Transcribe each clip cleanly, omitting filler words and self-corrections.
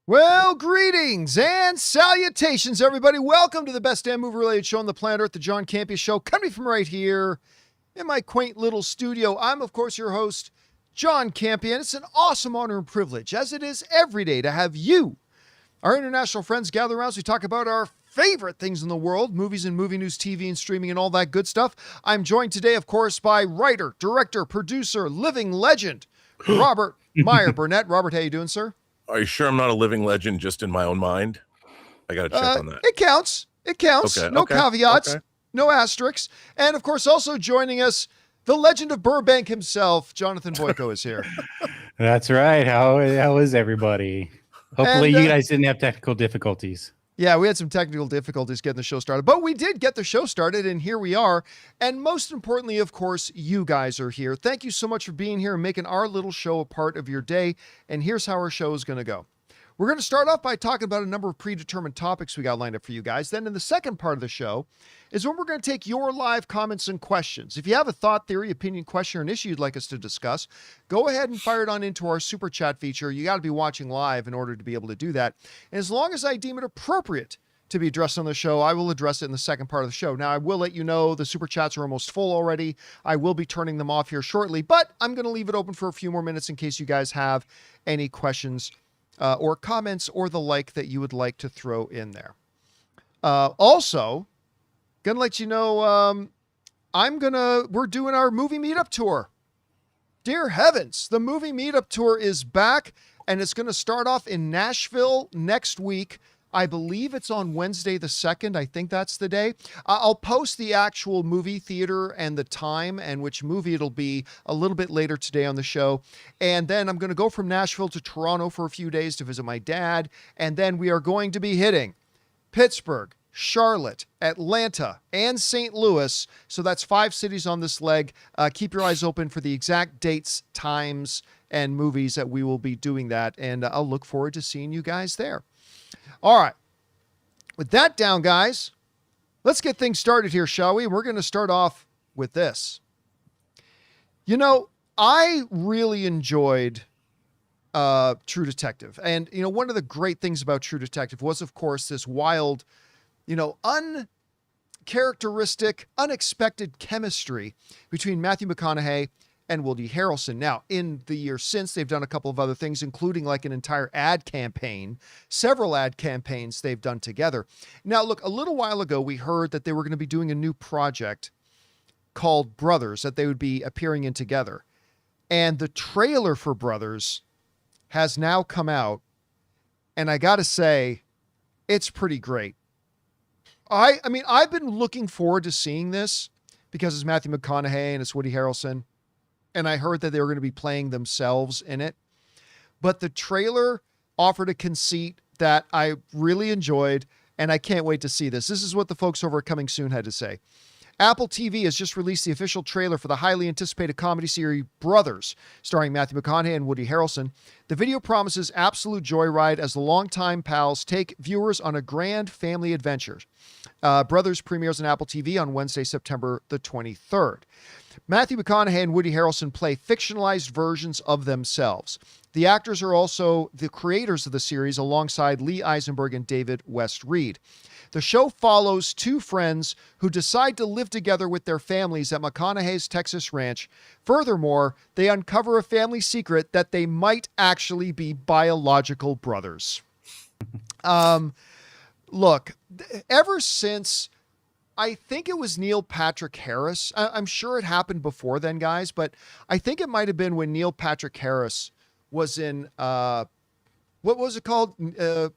Well, greetings and salutations, everybody. Welcome to the best damn movie-related show on the planet Earth, the John Campea Show, coming from right here in my quaint little studio. I'm, of course, your host, John Campea, and it's an awesome honor and privilege, as it is every day, to have you, our international friends, gather around as we talk about our favorite things in the world, movies and movie news, TV and streaming, and all that good stuff. I'm joined today, of course, by writer, director, producer, living legend, Robert Meyer Burnett. Robert, how you doing, sir? Are you sure I'm not a living legend just in my own mind? I got to check on that. It counts. It counts. Okay, no caveats, no asterisks. And of course, also joining us, the legend of Burbank himself, Jonathan Boyko is here. That's right. How is everybody? Hopefully you guys didn't have technical difficulties. Yeah, we had some technical difficulties getting the show started, but we did get the show started, and here we are. And most importantly, of course, you guys are here. Thank you so much for being here and making our little show a part of your day. And here's how our show is going to go. We're going to start off by talking about a number of predetermined topics we got lined up for you guys. Then in the second part of the show is when we're going to take your live comments and questions. If you have a thought, theory, opinion, question, or an issue you'd like us to discuss, go ahead and fire it on into our super chat feature. You got to be watching live in order to be able to do that. And as long as I deem it appropriate to be addressed on the show, I will address it in the second part of the show. Now, I will let you know the super chats are almost full already. I will be turning them off here shortly, but I'm going to leave it open for a few more minutes in case you guys have any questions or comments or the like that you would like to throw in there. Also, gonna let you know, we're doing our movie meetup tour. Dear heavens, the movie meetup tour is back, and it's gonna start off in Nashville next week. I believe it's on Wednesday the 2nd. I think that's the day. I'll post the actual movie theater and the time and which movie it'll be a little bit later today on the show. And then I'm going to go from Nashville to Toronto for a few days to visit my dad. And then we are going to be hitting Pittsburgh, Charlotte, Atlanta, and St. Louis. So that's 5 cities on this leg. Keep your eyes open for the exact dates, times, and movies that we will be doing that. And I'll look forward to seeing you guys there. All right. With that down, guys, let's get things started here, shall we? We're going to start off with this. You know, I really enjoyed True Detective. And, you know, one of the great things about True Detective was, of course, this wild, you know, uncharacteristic, unexpected chemistry between Matthew McConaughey and Woody Harrelson. Now, in the years since, they've done a couple of other things, including like an entire ad campaign, several ad campaigns they've done together. Now, look, a little while ago, we heard that they were going to be doing a new project called Brothers that they would be appearing in together. And the trailer for Brothers has now come out. And I got to say, it's pretty great. I mean, I've been looking forward to seeing this because it's Matthew McConaughey and it's Woody Harrelson. And I heard that they were going to be playing themselves in it. But the trailer offered a conceit that I really enjoyed, and I can't wait to see this. This is what the folks over at Coming Soon had to say. Apple TV has just released the official trailer for the highly anticipated comedy series Brothers, starring Matthew McConaughey and Woody Harrelson. The video promises absolute joyride as the longtime pals take viewers on a grand family adventure. Brothers premieres on Apple TV on Wednesday, September the 23rd. Matthew McConaughey and Woody Harrelson play fictionalized versions of themselves. The actors are also the creators of the series alongside Lee Eisenberg and David West Reed. The show follows 2 friends who decide to live together with their families at McConaughey's Texas ranch. Furthermore, they uncover a family secret that they might actually be biological brothers. Look, ever since I think it was Neil Patrick Harris. I'm sure it happened before then, guys, but I think it might have been when Neil Patrick Harris was in, what was it called?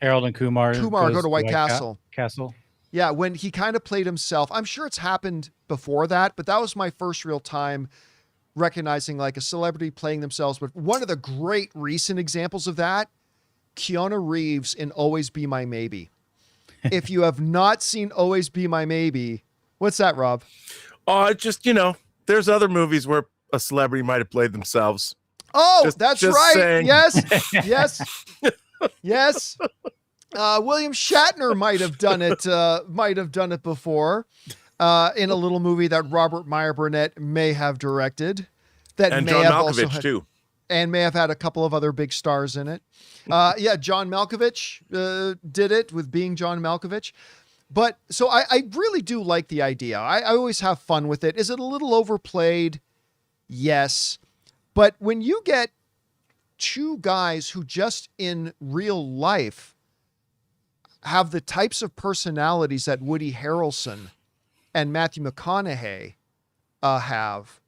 Harold and Kumar Go to White Castle. Castle. Yeah, when he kind of played himself. I'm sure it's happened before that, but that was my first real time recognizing like a celebrity playing themselves. But one of the great recent examples of that, Keanu Reeves in Always Be My Maybe. If you have not seen Always Be My Maybe, what's that, Rob? Just, you know, there's other movies where a celebrity might have played themselves. Oh, that's right. Saying. Yes, yes, yes. William Shatner might have done it before in a little movie that Robert Meyer Burnett may have directed. That and may John have Malkovich also too. and may have had a couple of other big stars in it. Yeah, John Malkovich did it with Being John Malkovich. But so I really do like the idea. I always have fun with it. Is it a little overplayed? Yes. But when you get two guys who just in real life have the types of personalities that Woody Harrelson and Matthew McConaughey have,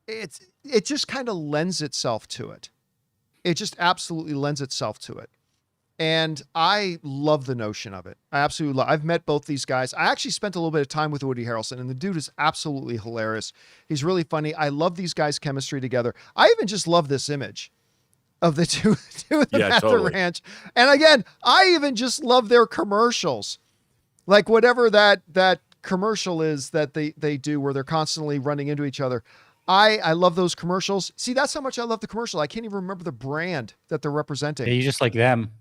it just kind of lends itself to it. It just absolutely lends itself to it. And I love the notion of it. I absolutely love. I've met both these guys. I actually spent a little bit of time with Woody Harrelson, and the dude is absolutely hilarious. He's really funny. I love these guys' chemistry together. I even just love this image of the two of them at the ranch. And again, I even just love their commercials. Like whatever that commercial is that they do where they're constantly running into each other. I love those commercials. See, that's how much I love the commercial. I can't even remember the brand that they're representing. Yeah, you just like them.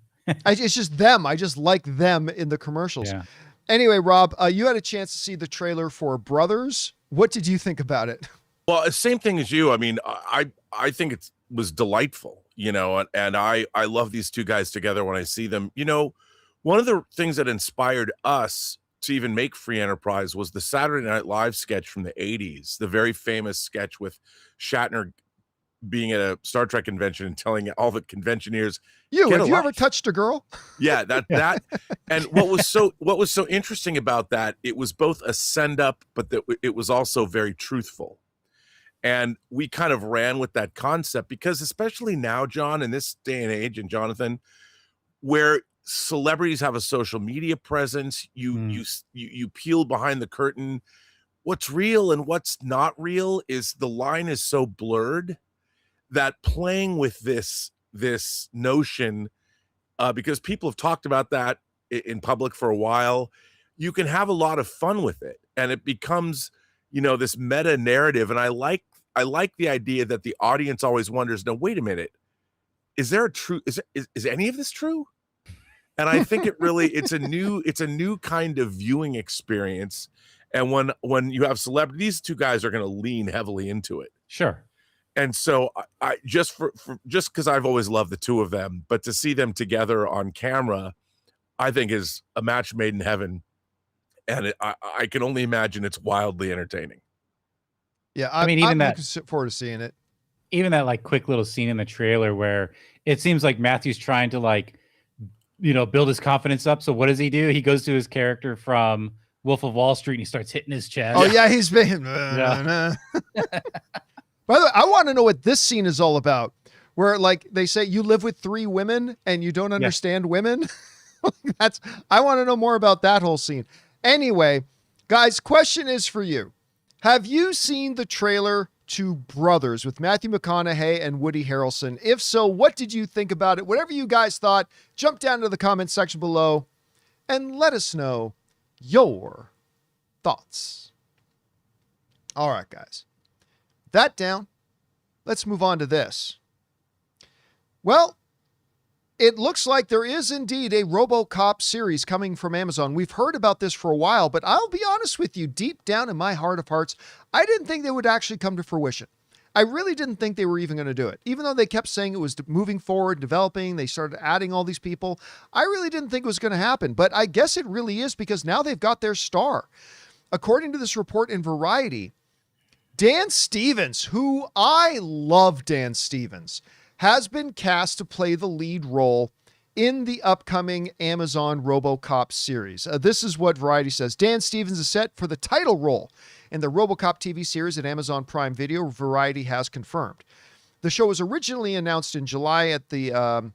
It's just them. I just like them in the commercials. Yeah. Anyway, Rob, you had a chance to see the trailer for Brothers. What did you think about it? Well, same thing as you. I mean, I think it was delightful, you know, and I love these two guys together when I see them. You know, one of the things that inspired us to even make Free Enterprise was the Saturday Night Live sketch from the 80s, the very famous sketch with Shatner being at a Star Trek convention and telling all the conventioneers, have you ever touched a girl? Yeah, that. And what was so interesting about that, it was both a send up, but that it was also very truthful. And we kind of ran with that concept because especially now, John, in this day and age, and Jonathan, where celebrities have a social media presence, you peel behind the curtain. What's real and what's not real is the line is so blurred that playing with this notion, because people have talked about that in public for a while, you can have a lot of fun with it, and it becomes, you know, this meta narrative. And I like the idea that the audience always wonders, no, wait a minute, is there a true? Is any of this true? And I think it's a new kind of viewing experience. And when you have celebrities, these two guys are going to lean heavily into it. Sure. And so I just because I've always loved the two of them, but to see them together on camera, I think is a match made in heaven. And I can only imagine it's wildly entertaining. Yeah. I'm looking forward to seeing it. Even that like quick little scene in the trailer where it seems like Matthew's trying to like, you know, build his confidence up. So what does he do? He goes to his character from Wolf of Wall Street and he starts hitting his chest. Oh yeah. He's been, By the way, I want to know what this scene is all about, where like they say you live with 3 women and you don't understand women. I want to know more about that whole scene. Anyway, guys, question is for you. Have you seen the trailer to Brothers with Matthew McConaughey and Woody Harrelson? If so, what did you think about it? Whatever you guys thought, jump down to the comment section below and let us know your thoughts. All right, guys. That down, let's move on to this. Well, it looks like there is indeed a Robocop series coming from Amazon. We've heard about this for a while, but I'll be honest with you, deep down in my heart of hearts, I didn't think they would actually come to fruition. I really didn't think they were even going to do it. Even though they kept saying it was moving forward, developing, they started adding all these people, I really didn't think it was going to happen. But I guess it really is, because now they've got their star. According to this report in Variety, Dan Stevens, who I love Dan Stevens, has been cast to play the lead role in the upcoming Amazon Robocop series. This is what Variety says. Dan Stevens is set for the title role in the Robocop TV series at Amazon Prime Video, Variety has confirmed. The show was originally announced in July at the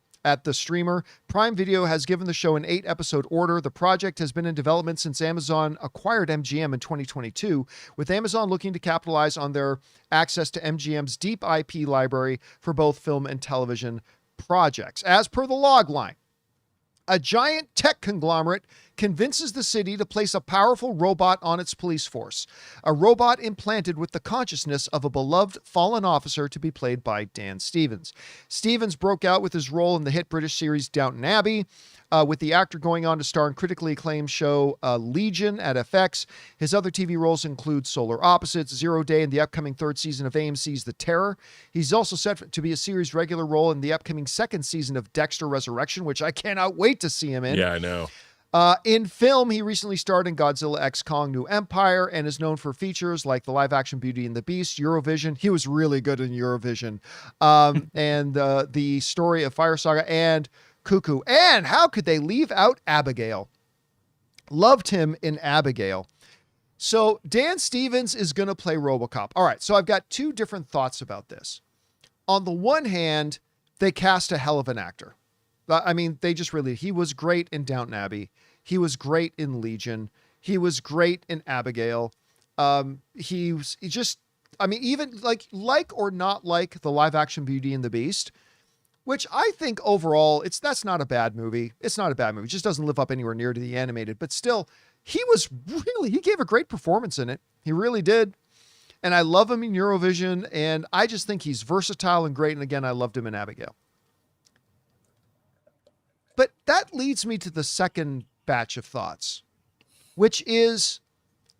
streamer. Prime Video has given the show an 8-episode order. The project has been in development since Amazon acquired MGM in 2022, with Amazon looking to capitalize on their access to MGM's deep IP library for both film and television projects. As per the logline, a giant tech conglomerate convinces the city to place a powerful robot on its police force, a robot implanted with the consciousness of a beloved fallen officer to be played by Dan Stevens. Stevens broke out with his role in the hit British series Downton Abbey, with the actor going on to star in critically acclaimed show Legion at FX. His other TV roles include Solar Opposites, Zero Day, and the upcoming third season of AMC's The Terror. He's also set to be a series regular role in the upcoming second season of Dexter Resurrection, which I cannot wait to see him in. Yeah, I know. In film, he recently starred in Godzilla x Kong New Empire and is known for features like the live-action Beauty and the Beast, Eurovision. He was really good in Eurovision. And the Story of Fire Saga and Cuckoo. And how could they leave out Abigail? Loved him in Abigail. So Dan Stevens is going to play Robocop. All right, so I've got two different thoughts about this. On the one hand, they cast a hell of an actor. I mean, he was great in Downton Abbey. He was great in Legion. He was great in Abigail. Even like or not like the live action Beauty and the Beast, which I think overall, that's not a bad movie. It's not a bad movie. It just doesn't live up anywhere near to the animated, but still, he gave a great performance in it. He really did. And I love him in Eurovision, and I just think he's versatile and great. And again, I loved him in Abigail. But that leads me to the second batch of thoughts, which is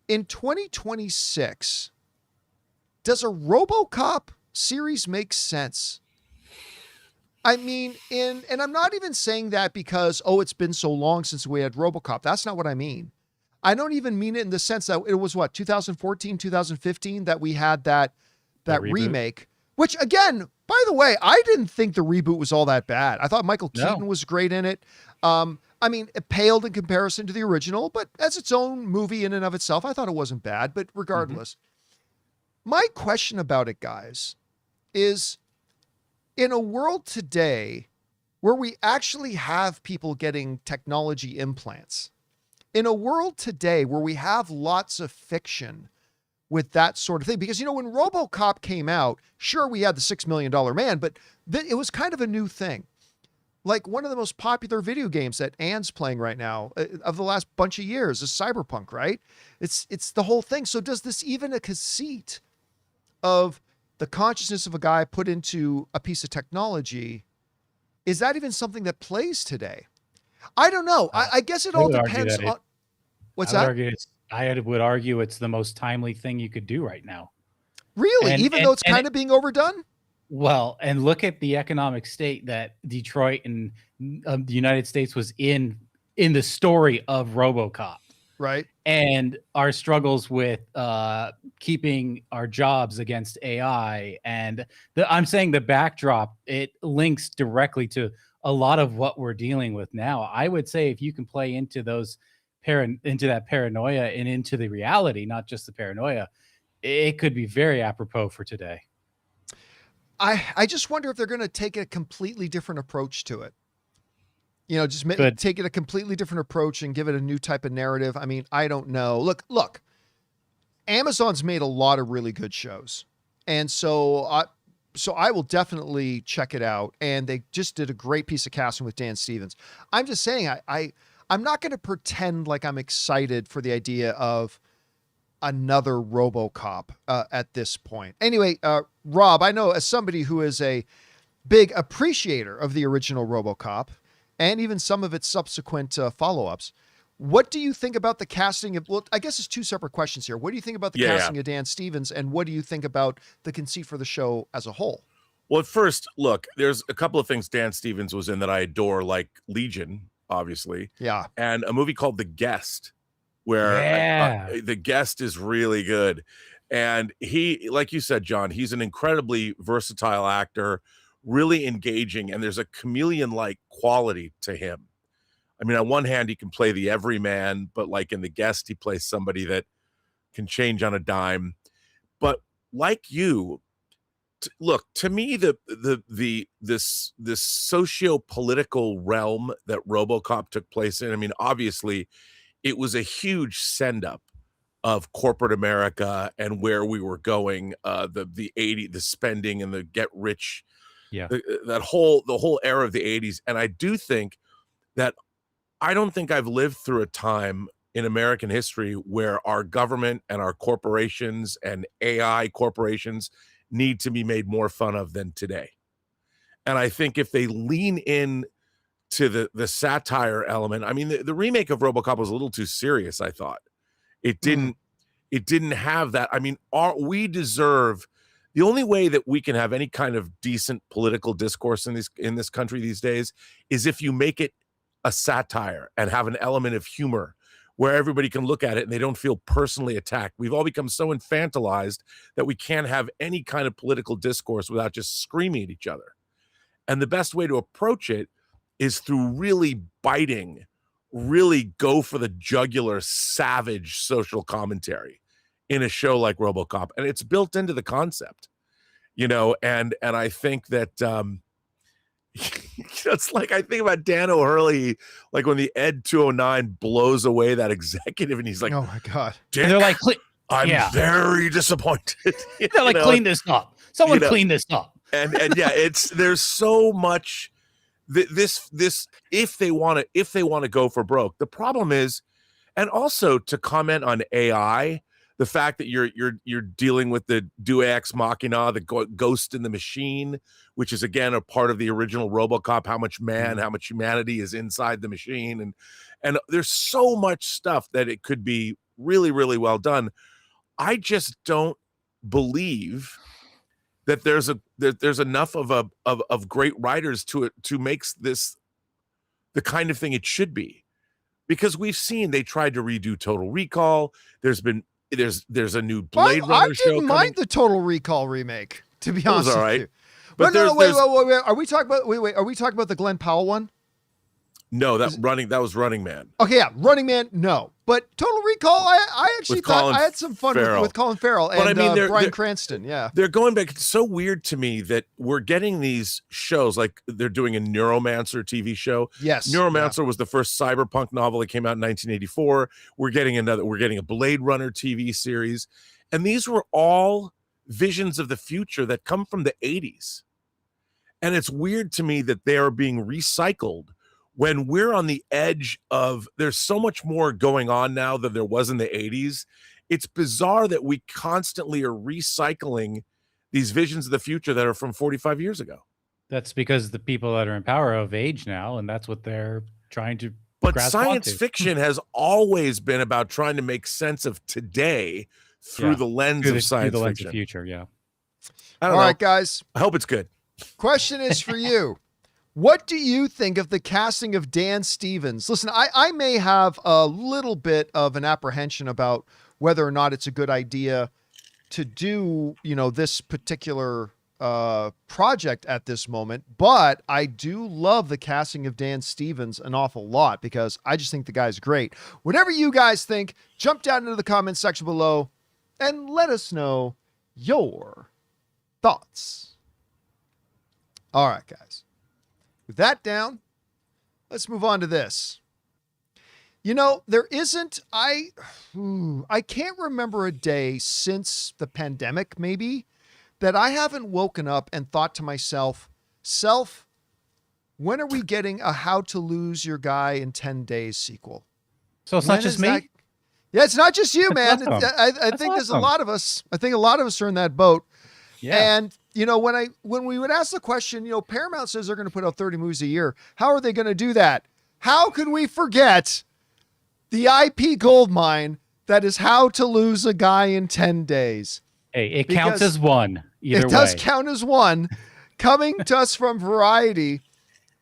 in 2026, does a RoboCop series make sense? I mean, and I'm not even saying that because, it's been so long since we had RoboCop. That's not what I mean. I don't even mean it in the sense that it was 2014, 2015 that we had that remake, which again, by the way, I didn't think the reboot was all that bad. I thought Michael Keaton was great in it. I mean, it paled in comparison to the original, but as its own movie in and of itself, I thought it wasn't bad, but regardless, my question about it, guys, is in a world today where we actually have people getting technology implants, in a world today where we have lots of fiction with that sort of thing, because, when RoboCop came out, sure, we had the $6 Million Man, but it was kind of a new thing. Like one of the most popular video games that Anne's playing right now of the last bunch of years is Cyberpunk, right? It's the whole thing. So does this even a conceit of the consciousness of a guy put into a piece of technology, is that even something that plays today? I don't know. I guess it all depends on... What's that? I would argue it's the most timely thing you could do right now. Really? Even though it's kind of being overdone? Well, and look at the economic state that Detroit and the United States was in the story of RoboCop. Right. And our struggles with keeping our jobs against AI. And I'm saying the backdrop, it links directly to a lot of what we're dealing with now. I would say if you can play into into that paranoia and into the reality, not just the paranoia, it could be very apropos for today. I just wonder if they're going to take a completely different approach to it. Take it a completely different approach and give it a new type of narrative. I mean, I don't know. Look, Amazon's made a lot of really good shows. And so I will definitely check it out. And they just did a great piece of casting with Dan Stevens. I'm just saying, I'm not going to pretend like I'm excited for the idea of another RoboCop at this point. Anyway, Rob, I know as somebody who is a big appreciator of the original RoboCop and even some of its subsequent follow-ups, what do you think about the casting of, I guess it's two separate questions here. What do you think about the casting of Dan Stevens, and what do you think about the conceit for the show as a whole? Well, at first, look, there's a couple of things Dan Stevens was in that I adore, like Legion, obviously. Yeah. And a movie called The Guest, where The Guest is really good. And he, like you said, John, he's an incredibly versatile actor, really engaging, and there's a chameleon-like quality to him. I mean, on one hand, he can play the everyman, but like in The Guest, he plays somebody that can change on a dime. But like you, look, to me, this socio-political realm that RoboCop took place in, I mean, obviously, it was a huge send-up of corporate America and where we were going, the spending and the get rich, the whole era of the 80s. And I do think that I don't think I've lived through a time in American history where our government and our corporations and AI corporations need to be made more fun of than today. And I think if they lean in to the satire element, I mean, the remake of RoboCop was a little too serious, I thought. It didn't have that. I mean, we deserve the only way that we can have any kind of decent political discourse in this country these days is if you make it a satire and have an element of humor where everybody can look at it and they don't feel personally attacked. We've all become so infantilized that we can't have any kind of political discourse without just screaming at each other. And the best way to approach it is through really biting, really go for the jugular, savage social commentary in a show like RoboCop. And it's built into the concept, you know, and I think that it's like I think about Dan O'Hurley, like when the Ed 209 blows away that executive, and he's like, "Oh my god!" And they're like, "I'm very disappointed." They're like, "Clean this up! Someone clean this up!" And yeah, there's so much this if they want to go for broke. The problem is, and also to comment on AI. The fact that you're dealing with the Deus Ex Machina, the ghost in the machine, which is again a part of the original RoboCop. How much how much humanity is inside the machine, and there's so much stuff that it could be really, really well done. I just don't believe that there's enough of great writers to make this the kind of thing it should be, because we've seen they tried to redo Total Recall. There's a new Blade Runner show. I didn't mind the Total Recall remake, to be honest all with right. you. But no, wait. Are we talking about the Glenn Powell one? No, that was Running Man. Okay, yeah, Running Man. No, but Total Recall. I actually thought I had some fun with Colin Farrell and Bryan Cranston. Yeah, they're going back. It's so weird to me that we're getting these shows like they're doing a Neuromancer TV show. Yes, Neuromancer was the first cyberpunk novel that came out in 1984. We're getting a Blade Runner TV series, and these were all visions of the future that come from the 80s. And it's weird to me that they are being recycled when we're on the edge of, there's so much more going on now than there was in the 80s. It's bizarre that we constantly are recycling these visions of the future that are from 45 years ago. That's because the people that are in power are of age now, and that's what they're trying to. But science fiction has always been about trying to make sense of today through the lens of science fiction. Lens of future, yeah. I don't know. All right, guys. I hope it's good. Question is for you. What do you think of the casting of Dan Stevens? Listen, I may have a little bit of an apprehension about whether or not it's a good idea to do, this particular project at this moment, but I do love the casting of Dan Stevens an awful lot because I just think the guy's great. Whatever you guys think, jump down into the comments section below and let us know your thoughts. All right, guys. With that down, let's move on to this. There isn't, I can't remember a day since the pandemic, maybe, that I haven't woken up and thought to myself, when are we getting a How to Lose Your Guy in 10 Days sequel? So it's not just me? Yeah, it's not just you, man. Awesome. I think there's a lot of us. I think a lot of us are in that boat. Yeah. And when we would ask the question, Paramount says they're going to put out 30 movies a year. How are they going to do that? How can we forget the IP goldmine that is How to Lose a Guy in 10 Days? Hey, it counts as one. Either way. It does count as one. Coming to us from Variety,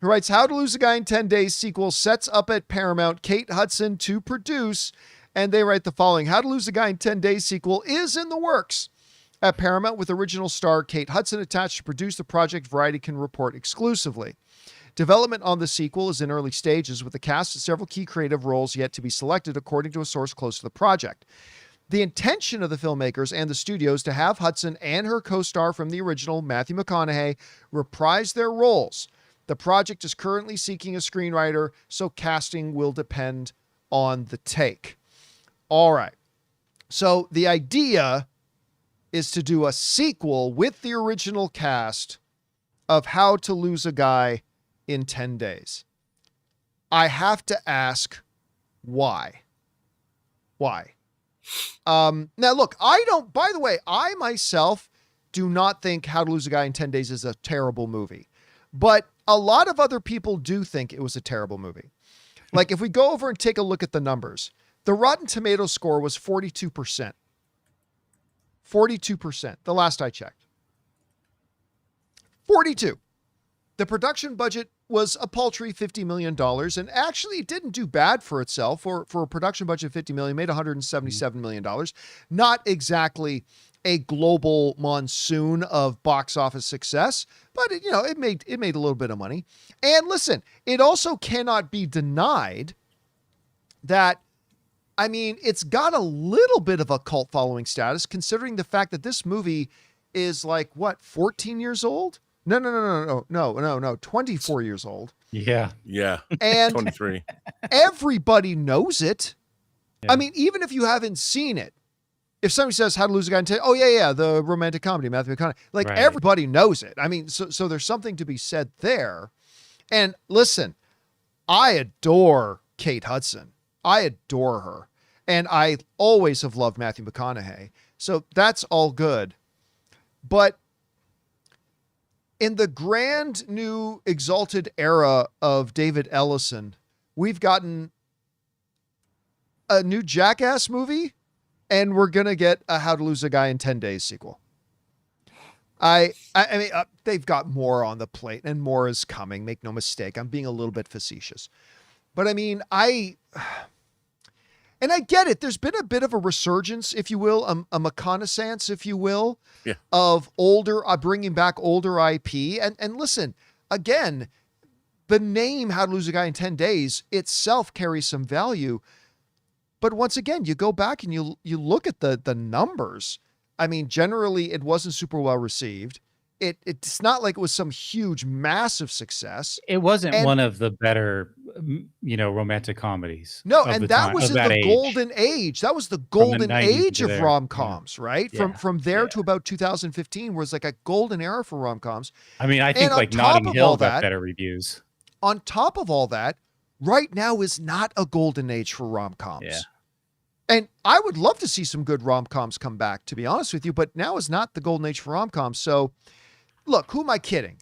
who writes, How to Lose a Guy in 10 Days sequel sets up at Paramount, Kate Hudson to produce. And they write the following: How to Lose a Guy in 10 Days sequel is in the works at Paramount, with original star Kate Hudson attached to produce the project. Variety can report exclusively. Development on the sequel is in early stages, with a cast of several key creative roles yet to be selected, according to a source close to the project. The intention of the filmmakers and the studios to have Hudson and her co-star from the original, Matthew McConaughey, reprise their roles. The project is currently seeking a screenwriter, so casting will depend on the take. All right. So the idea is to do a sequel with the original cast of How to Lose a Guy in 10 Days. I have to ask why. Why? Now, look, by the way, I myself do not think How to Lose a Guy in 10 Days is a terrible movie. But a lot of other people do think it was a terrible movie. Like, if we go over and take a look at the numbers, the Rotten Tomatoes score was 42%. 42%, the last I checked. 42. The production budget was a paltry $50 million, and actually it didn't do bad for itself. For a production budget of $50 million, made $177 million. Not exactly a global monsoon of box office success, but it made a little bit of money. And listen, it also cannot be denied that, I mean, it's got a little bit of a cult following status, considering the fact that this movie is like, what, 14 years old? No, 24 years old. Yeah. Yeah. And 23. Everybody knows it. Yeah. I mean, even if you haven't seen it, if somebody says How to Lose a Guy in 10, oh yeah, the romantic comedy, Matthew McConaughey, like Right. Everybody knows it. I mean, so there's something to be said there. And listen, I adore Kate Hudson. I adore her. And I always have loved Matthew McConaughey. So that's all good. But in the grand new exalted era of David Ellison, we've gotten a new Jackass movie, and we're going to get a How to Lose a Guy in 10 Days sequel. I mean, they've got more on the plate, and more is coming. Make no mistake. I'm being a little bit facetious. But I mean, and I get it. There's been a bit of a resurgence, if you will, a reconnaissance, if you will, Yeah. of bringing back older IP. And listen, again, the name How to Lose a Guy in 10 Days itself carries some value. But once again, you go back and you look at the numbers. I mean, generally, it wasn't super well received. It's not like it was some huge, massive success. It wasn't And- one of the better, romantic comedies. No, of and the that time- was of in that the age. golden age. That was the golden 90s age to of there. rom-coms, right? Yeah. From there Yeah. to about 2015 was like a golden era for rom-coms. I mean, I think on like top Notting of Hill all got that- better reviews. On top of all that, right now is not a golden age for rom-coms. Yeah. And I would love to see some good rom-coms come back, to be honest with you, but now is not the golden age for rom-coms. So look, who am I kidding?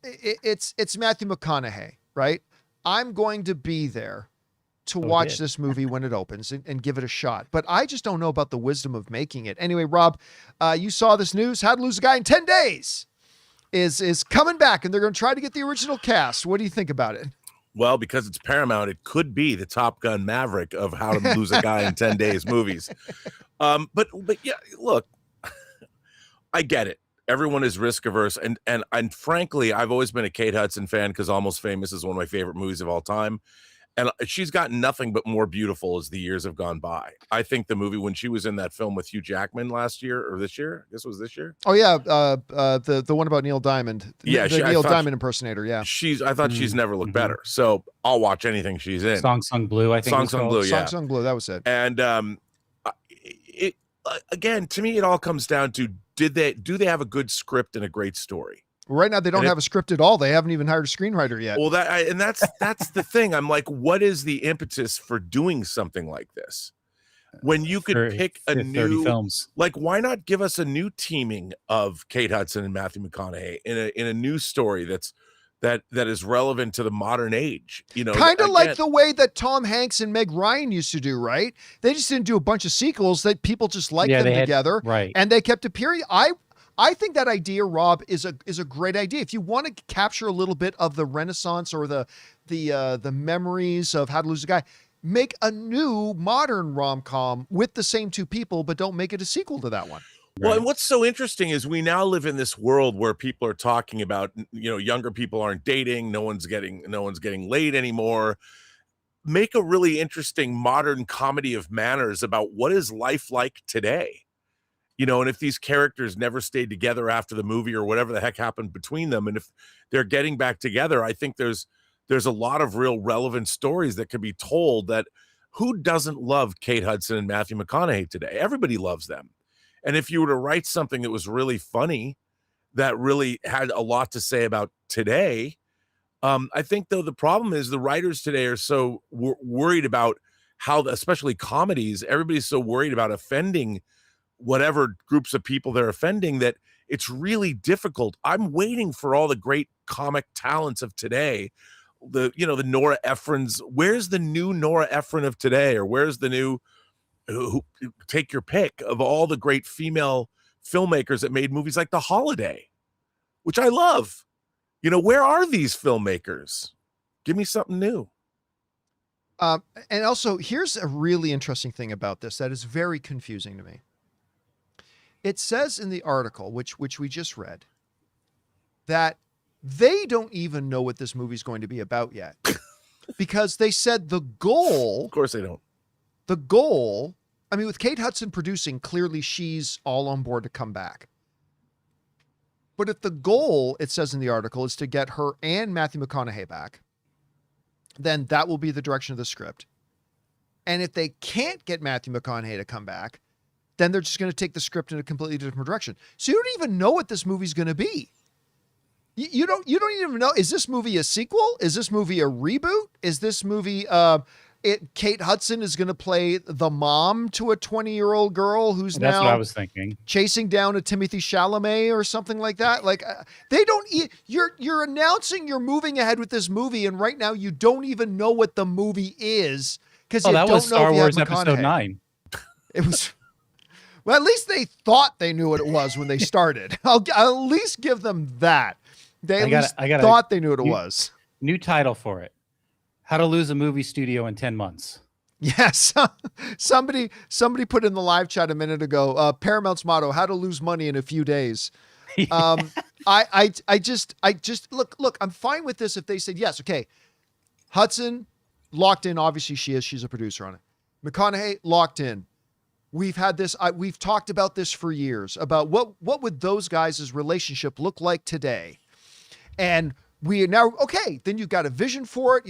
It's Matthew McConaughey, right? I'm going to be there to watch good. this movie when it opens and give it a shot. But I just don't know about the wisdom of making it. Anyway, Rob, you saw this news. How to Lose a Guy in 10 Days is coming back, and they're going to try to get the original cast. What do you think about it? Well, because it's Paramount, it could be the Top Gun Maverick of How to Lose a Guy in 10 Days movies. But yeah, look, I get it. Everyone is risk averse, and frankly, I've always been a Kate Hudson fan because Almost Famous is one of my favorite movies of all time, and she's gotten nothing but more beautiful as the years have gone by. I think the movie when she was in that film with Hugh Jackman last year or this year, I guess it was this year. Oh yeah, the one about Neil Diamond. Yeah, the I Neil thought- Diamond impersonator. Yeah, I thought she's never looked better, so I'll watch anything she's in. Song Sung Blue, I think. Song it's Sung called. Blue, yeah. Song Blue. That was it. And again, to me, it all comes down to do they have a good script and a great story? Right now, they don't And have a script at all. They haven't even hired a screenwriter yet. Well, that's the thing. I'm like, what is the impetus for doing something like this? When you could pick a 30 new films. like, why not give us a new teaming of Kate Hudson and Matthew McConaughey in a new story that is relevant to the modern age? Kind of like again- the way that Tom Hanks and Meg Ryan used to do, right? They just didn't do a bunch of sequels that people just liked them they had- together, right. and they kept appearing. I think that idea, Rob, is a great idea. If you want to capture a little bit of the Renaissance or the memories of How to Lose a Guy, make a new modern rom-com with the same two people, but don't make it a sequel to that one. Well, Right. and what's so interesting is we now live in this world where people are talking about, younger people aren't dating, no one's getting laid anymore. Make a really interesting modern comedy of manners about what is life like today. And if these characters never stayed together after the movie or whatever the heck happened between them, and if they're getting back together, I think there's a lot of real relevant stories that can be told. That who doesn't love Kate Hudson and Matthew McConaughey today? Everybody loves them. And if you were to write something that was really funny, that really had a lot to say about today, I think though the problem is the writers today are so worried about how, especially comedies, everybody's so worried about offending whatever groups of people they're offending that it's really difficult. I'm waiting for all the great comic talents of today. The Nora Ephrons. Where's the new Nora Ephron of today? Or where's the new, who take your pick of all the great female filmmakers that made movies like The Holiday, which I love. Where are these filmmakers? Give me something new. And also, here's a really interesting thing about this that is very confusing to me. It says in the article, which we just read, that they don't even know what this movie's going to be about yet. Because they said the goal... Of course they don't. The goal... I mean, with Kate Hudson producing, clearly she's all on board to come back. But if the goal, it says in the article, is to get her and Matthew McConaughey back, then that will be the direction of the script. And if they can't get Matthew McConaughey to come back, then they're just going to take the script in a completely different direction. So you don't even know what this movie's going to be. You don't even know. Is this movie a sequel? Is this movie a reboot? Is this movie, Kate Hudson is going to play the mom to a 20-year-old girl who's That's now what I was thinking. chasing down a Timothy Chalamet or something like that. Like they don't, you're announcing you're moving ahead with this movie. And right now you don't even know what the movie is. Cause you that don't was know Star if you have Wars Episode McConaughey. 9. It was, well, at least they thought they knew what it was when they started. I'll at least give them that. They at least thought they knew what it was. New title for it. How to Lose a Movie Studio in 10 Months. Yes. Somebody put in the live chat a minute ago, Paramount's motto, how to lose money in a few days. I just look, I'm fine with this if they said, yes, okay, Hudson locked in. Obviously she's a producer on it. McConaughey locked in. We've had this, we've talked about this for years about what would those guys' relationship look like today? And we are now, okay, then you've got a vision for it.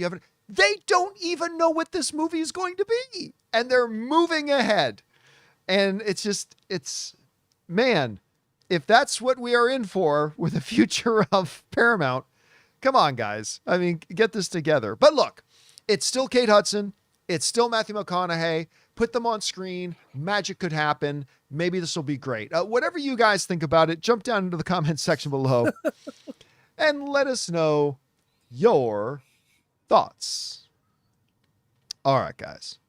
They don't even know what this movie is going to be. And they're moving ahead. And man, if that's what we are in for with the future of Paramount, come on, guys. I mean, get this together. But look, it's still Kate Hudson. It's still Matthew McConaughey. Put them on screen. Magic could happen. Maybe this will be great. Whatever you guys think about it, jump down into the comments section below and let us know your thoughts. All right, guys.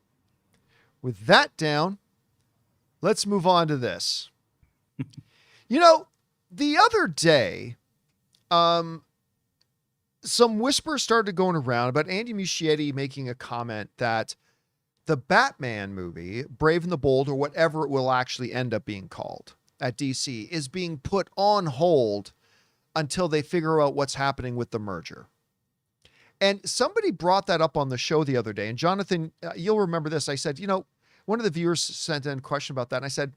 With that down, let's move on to this. The other day, some whispers started going around about Andy Muschietti making a comment that the Batman movie, Brave and the Bold, or whatever it will actually end up being called at DC, is being put on hold until they figure out what's happening with the merger. And somebody brought that up on the show the other day. And Jonathan, you'll remember this. I said, one of the viewers sent in a question about that. And I said,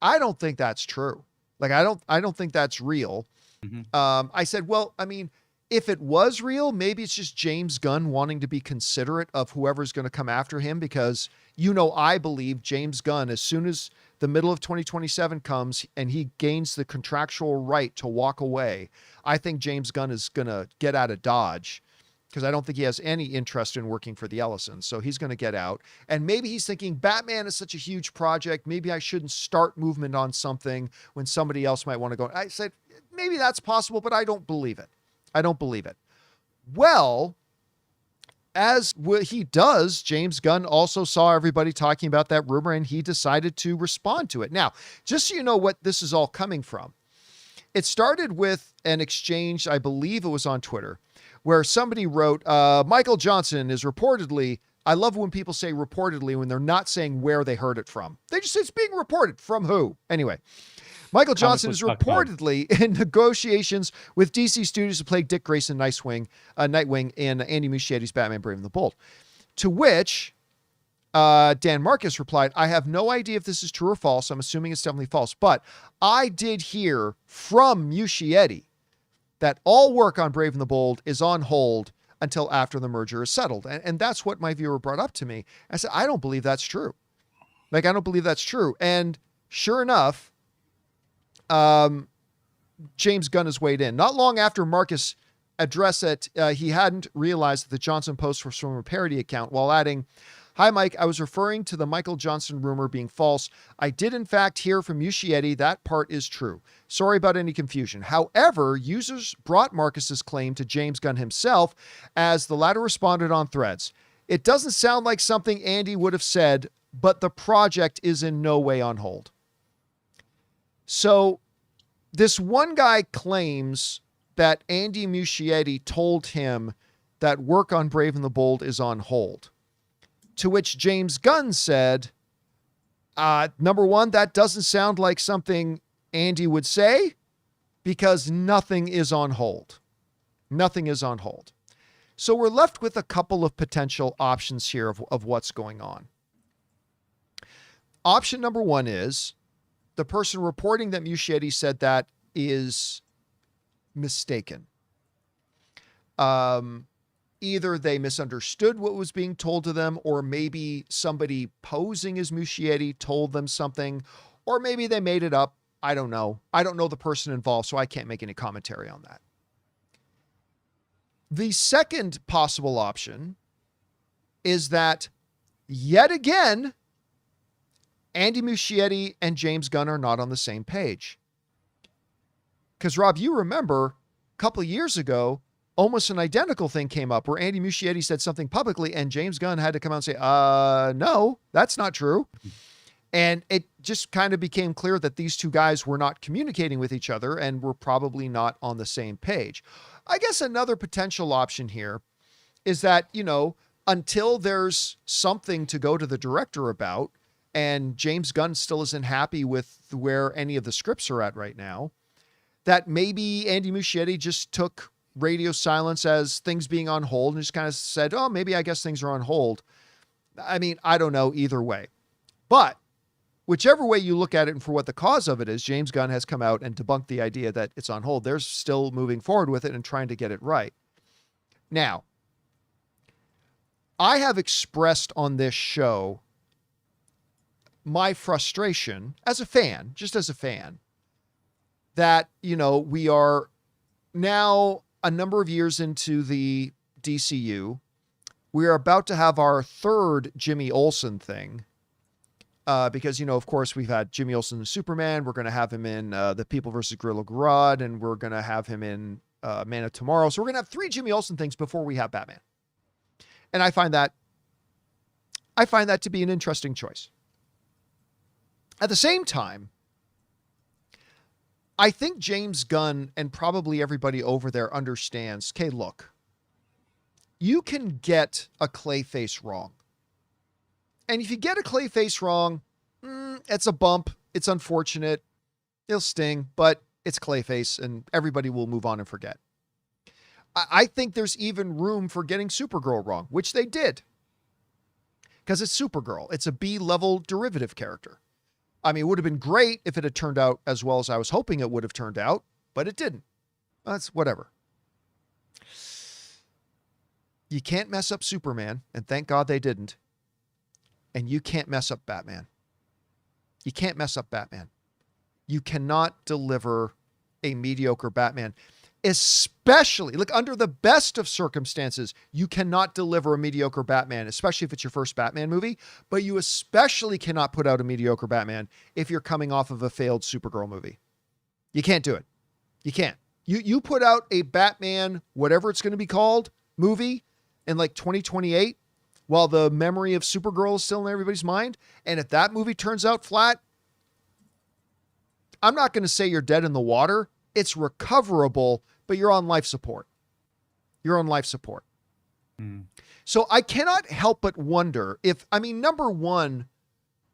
I don't think that's true. Like, I don't think that's real. Mm-hmm. I said, well, I mean, if it was real, maybe it's just James Gunn wanting to be considerate of whoever's going to come after him, because, I believe James Gunn, as soon as the middle of 2027 comes and he gains the contractual right to walk away, I think James Gunn is going to get out of Dodge, because I don't think he has any interest in working for the Ellisons. So he's going to get out. And maybe he's thinking Batman is such a huge project. Maybe I shouldn't start movement on something when somebody else might want to go. I said, maybe that's possible, but I don't believe it. Well, as he does, James Gunn also saw everybody talking about that rumor and he decided to respond to it. Now, just so you know what this is all coming from, it started with an exchange, I believe it was on Twitter, where somebody wrote, Michael Johnson is reportedly, I love when people say reportedly when they're not saying where they heard it from. They just say it's being reported from who. Anyway, Michael Johnson is reportedly in negotiations with DC Studios to play Dick Grayson Nightwing in Andy Muschietti's Batman Brave and the Bold. To which Dan Marcus replied, I have no idea if this is true or false. I'm assuming it's definitely false. But I did hear from Muschietti that all work on Brave and the Bold is on hold until after the merger is settled. And that's what my viewer brought up to me. I said, I don't believe that's true. I don't believe that's true. And sure enough, James Gunn has weighed in. Not long after Marcus address it, he hadn't realized that the Johnson post was from a parody account, while adding, "Hi, Mike. I was referring to the Michael Johnson rumor being false. I did, in fact, hear from Muschietti. That part is true. Sorry about any confusion. However, users brought Marcus's claim to James Gunn himself, as the latter responded on Threads. It doesn't sound like something Andy would have said, but the project is in no way on hold." So this one guy claims that Andy Muschietti told him that work on Brave and the Bold is on hold. To which James Gunn said, number one, that doesn't sound like something Andy would say, because nothing is on hold. Nothing is on hold. So we're left with a couple of potential options here of what's going on. Option number one is the person reporting that Muschietti said that is mistaken. Either they misunderstood what was being told to them, or maybe somebody posing as Muschietti told them something, or maybe they made it up. I don't know. I don't know the person involved, so I can't make any commentary on that. The second possible option is that, yet again, Andy Muschietti and James Gunn are not on the same page. Because, Rob, you remember a couple of years ago, almost an identical thing came up where Andy Muschietti said something publicly and James Gunn had to come out and say, no, that's not true. And it just kind of became clear that these two guys were not communicating with each other and were probably not on the same page. I guess another potential option here is that, until there's something to go to the director about, and James Gunn still isn't happy with where any of the scripts are at right now, that maybe Andy Muschietti just took radio silence as things being on hold and just kind of said, oh, maybe I guess things are on hold. I mean, I don't know either way. But whichever way you look at it and for what the cause of it is, James Gunn has come out and debunked the idea that it's on hold. They're still moving forward with it and trying to get it right. Now, I have expressed on this show my frustration as a fan, just as a fan, that, we are now a number of years into the DCU. We are about to have our third Jimmy Olsen thing. Because, of course, we've had Jimmy Olsen in Superman. We're going to have him in The People vs. Gorilla Grodd, and we're going to have him in Man of Tomorrow. So we're going to have 3 Jimmy Olsen things before we have Batman. And I find that to be an interesting choice. At the same time, I think James Gunn and probably everybody over there understands, okay, look, you can get a Clayface wrong. And if you get a Clayface wrong, it's a bump. It's unfortunate. It'll sting, but it's Clayface and everybody will move on and forget. I think there's even room for getting Supergirl wrong, which they did. Because it's Supergirl. It's a B-level derivative character. I mean, it would have been great if it had turned out as well as I was hoping it would have turned out, but it didn't. That's whatever. You can't mess up Superman, and thank God they didn't. And you can't mess up Batman. You can't mess up Batman. You cannot deliver a mediocre Batman. Especially, look, under the best of circumstances, you cannot deliver a mediocre Batman, especially if it's your first Batman movie, but you especially cannot put out a mediocre Batman if you're coming off of a failed Supergirl movie. You can't do it. You can't. You put out a Batman, whatever it's going to be called, movie in like 2028, while the memory of Supergirl is still in everybody's mind, and if that movie turns out flat, I'm not going to say you're dead in the water. It's recoverable, but you're on life support. You're on life support. So I cannot help but wonder if, number one,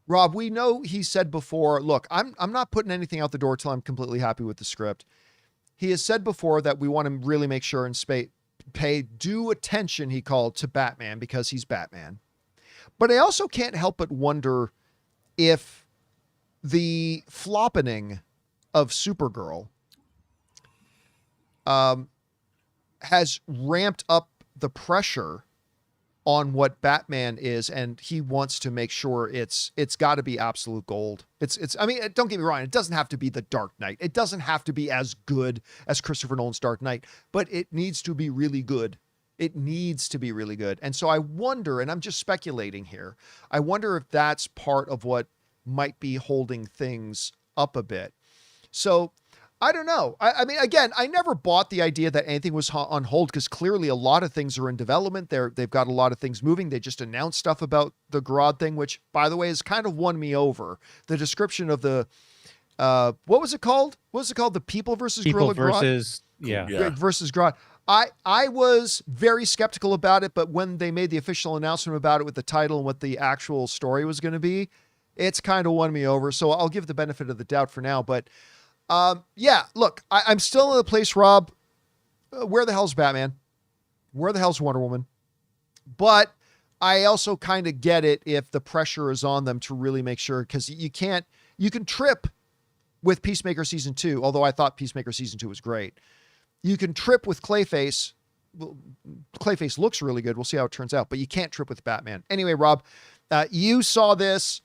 Rob, we know he said before, look, I'm not putting anything out the door till I'm completely happy with the script. He has said before that we want to really make sure and pay due attention, he called, to Batman because he's Batman. But I also can't help but wonder if the floppening of Supergirl has ramped up the pressure on what Batman is, and he wants to make sure it's got to be absolute gold. I mean, don't get me wrong, it doesn't have to be the Dark Knight. It doesn't have to be as good as Christopher Nolan's Dark Knight, but it needs to be really good. It needs to be really good. And so I wonder, and I'm just speculating here, I wonder if that's part of what might be holding things up a bit. So I don't know. I mean, again, I never bought the idea that anything was on hold, because clearly a lot of things are in development. They've got a lot of things moving. They just announced stuff about the Grodd thing, which, by the way, has kind of won me over. The description of the, what was it called? What was it called? The People versus People Gorilla versus, Grodd? Versus Grodd. I was very skeptical about it, but when they made the official announcement about it with the title and what the actual story was going to be, it's kind of won me over. So I'll give the benefit of the doubt for now, but yeah, look, I'm still in the place, Rob. Where the hell's Batman? Where the hell's Wonder Woman? But I also kind of get it if the pressure is on them to really make sure, because you can trip with Peacemaker season 2, although I thought Peacemaker season 2 was great. You can trip with Clayface. Well, Clayface looks really good. We'll see how it turns out, but you can't trip with Batman. Anyway, Rob, you saw this.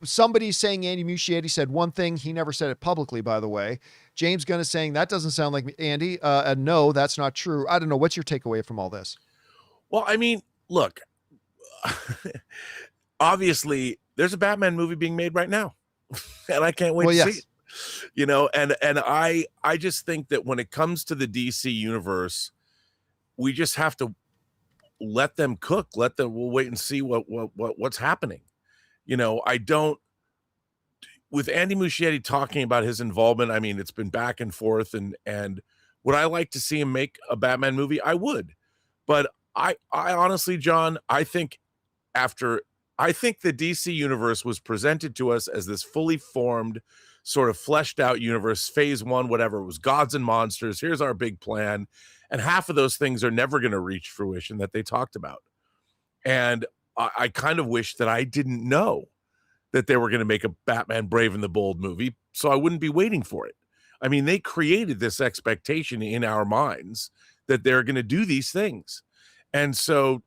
Somebody saying Andy Muschietti said one thing. He never said it publicly, by the way. James Gunn is saying that doesn't sound like me, Andy. No, that's not true. I don't know. What's your takeaway from all this? Well, I mean, look, obviously there's a Batman movie being made right now, and I can't wait to see it. You know, and I just think that when it comes to the DC universe, we just have to let them cook. We'll wait and see what's happening. You know, with Andy Muschietti talking about his involvement, I mean, it's been back and forth, and would I like to see him make a Batman movie? I would. But I honestly, John, I think the DC universe was presented to us as this fully formed, sort of fleshed out universe, phase 1, whatever. It was gods and monsters. Here's our big plan. And half of those things are never going to reach fruition that they talked about. And I kind of wish that I didn't know that they were going to make a Batman Brave and the Bold movie, so I wouldn't be waiting for it. I mean, they created this expectation in our minds that they're going to do these things. And so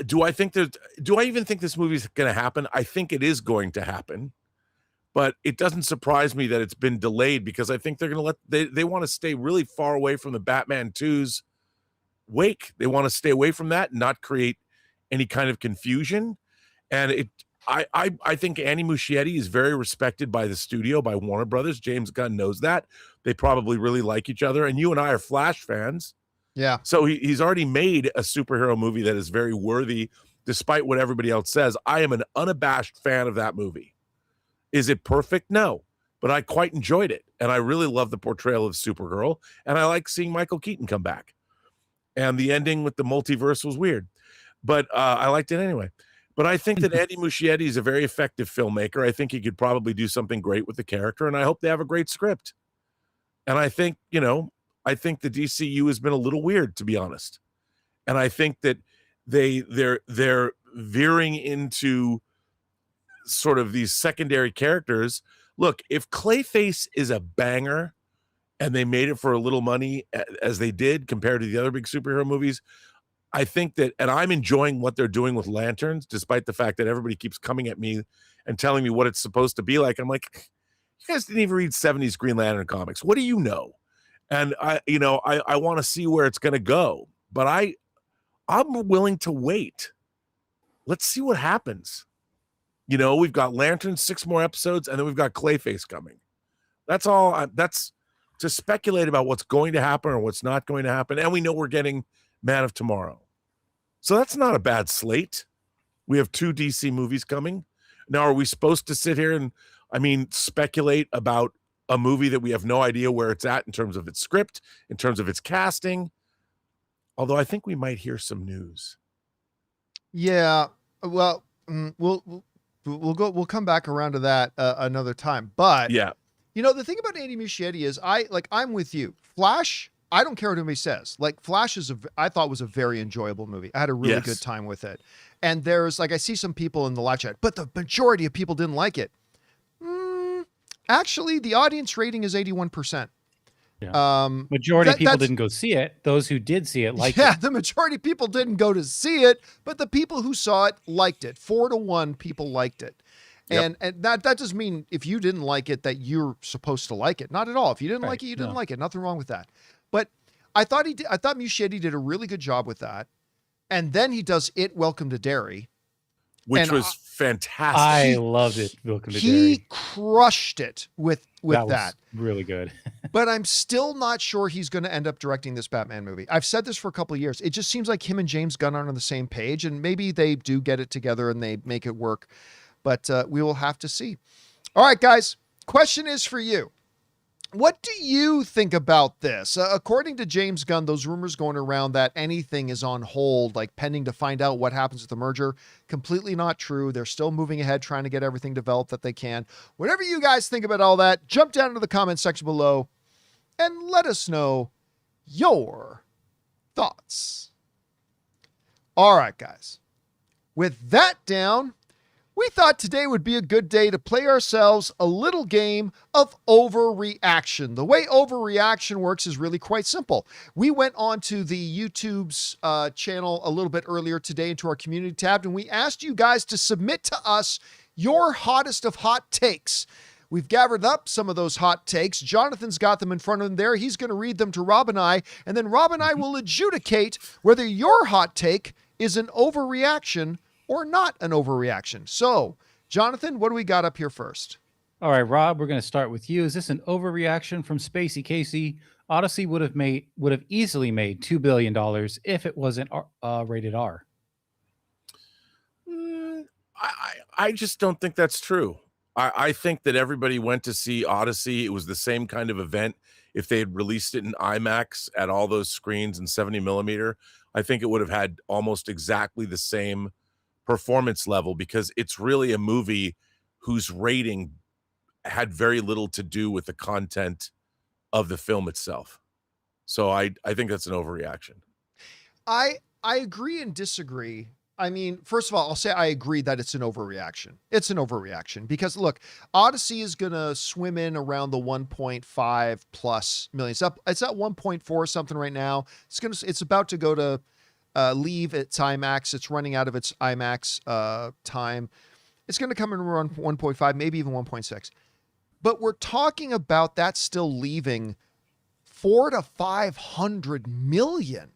do I even think this movie is going to happen? I think it is going to happen, but it doesn't surprise me that it's been delayed, because I think they're going to they want to stay really far away from the Batman 2's wake. They want to stay away from that and not create any kind of confusion. And I think Andy Muschietti is very respected by the studio, by Warner Brothers. James Gunn knows that. They probably really like each other. And you and I are Flash fans. Yeah. So he's already made a superhero movie that is very worthy, despite what everybody else says. I am an unabashed fan of that movie. Is it perfect? No. But I quite enjoyed it. And I really love the portrayal of Supergirl. And I like seeing Michael Keaton come back. And the ending with the multiverse was weird. But I liked it anyway. But I think that Andy Muschietti is a very effective filmmaker. I think he could probably do something great with the character, and I hope they have a great script. And I think, I think the DCU has been a little weird, to be honest. And I think that they're veering into sort of these secondary characters. Look, if Clayface is a banger and they made it for a little money, as they did compared to the other big superhero movies, I think that, and I'm enjoying what they're doing with Lanterns, despite the fact that everybody keeps coming at me and telling me what it's supposed to be like. I'm like, you guys didn't even read 70s Green Lantern comics. What do you know? And I want to see where it's going to go, but I'm willing to wait. Let's see what happens. We've got Lanterns, 6 more episodes, and then we've got Clayface coming. That's all. That's to speculate about what's going to happen or what's not going to happen. And we know we're getting Man of Tomorrow. So that's not a bad slate. We have 2 DC movies coming. Now, are we supposed to sit here and, speculate about a movie that we have no idea where it's at in terms of its script, in terms of its casting? Although I think we might hear some news. Yeah. Well, we'll come back around to that another time. But yeah, the thing about Andy Muschietti is I'm with you. Flash, I don't care what anybody says. Like, Flash I thought was a very enjoyable movie. I had a really good time with it. And there's I see some people in the live chat, but the majority of people didn't like it. Actually, the audience rating is 81%. Majority of people that's- didn't go see it. Those who did see it liked yeah, it. the majority of people didn't go to see it, but the people who saw it liked it. 4-1 people liked it. Yep. And that doesn't mean if you didn't like it that you're supposed to like it. Not at all. If you didn't like it, you didn't like it. Nothing wrong with that. But I thought Muschietti did a really good job with that. And then he does It, Welcome to Derry. Which was fantastic. I loved it. Welcome to He Derry. crushed it with that. Was really good. But I'm still not sure he's going to end up directing this Batman movie. I've said this for a couple of years. It just seems like him and James Gunn aren't on the same page, and maybe they do get it together and they make it work. But we will have to see. All right, guys. Question is for you. What do you think about this? According to James Gunn, those rumors going around that anything is on hold, like pending to find out what happens with the merger, completely not true. They're still moving ahead, trying to get everything developed that they can. Whatever you guys think about all that, jump down into the comment section below and let us know your thoughts. All right, guys. With that down, we thought today would be a good day to play ourselves a little game of overreaction. The way overreaction works is really quite simple. We went on to the YouTube's channel a little bit earlier today into our community tab, and we asked you guys to submit to us your hottest of hot takes. We've gathered up some of those hot takes. Jonathan's got them in front of him there. He's going to read them to Rob and I, and then Rob and I will adjudicate whether your hot take is an overreaction or not an overreaction. So, Jonathan, what do we got up here first? All right, Rob, we're going to start with you. Is this an overreaction from Spacey Casey? Odyssey would have easily made $2 billion if it wasn't rated R. I just don't think that's true. I think that everybody went to see Odyssey. It was the same kind of event. If they had released it in IMAX at all those screens in 70 millimeter, I think it would have had almost exactly the same performance level, because it's really a movie whose rating had very little to do with the content of the film itself. So I think that's an overreaction. I agree and disagree. I mean, first of all, I'll say I agree that it's an overreaction. It's an overreaction because look, Odyssey is going to swim in around the 1.5 plus million. It's at 1.4 something right now. It's about to go to leave its IMAX. It's running out of its IMAX time. It's going to come in around 1.5, maybe even 1.6. But we're talking about that still leaving 400 to 500 million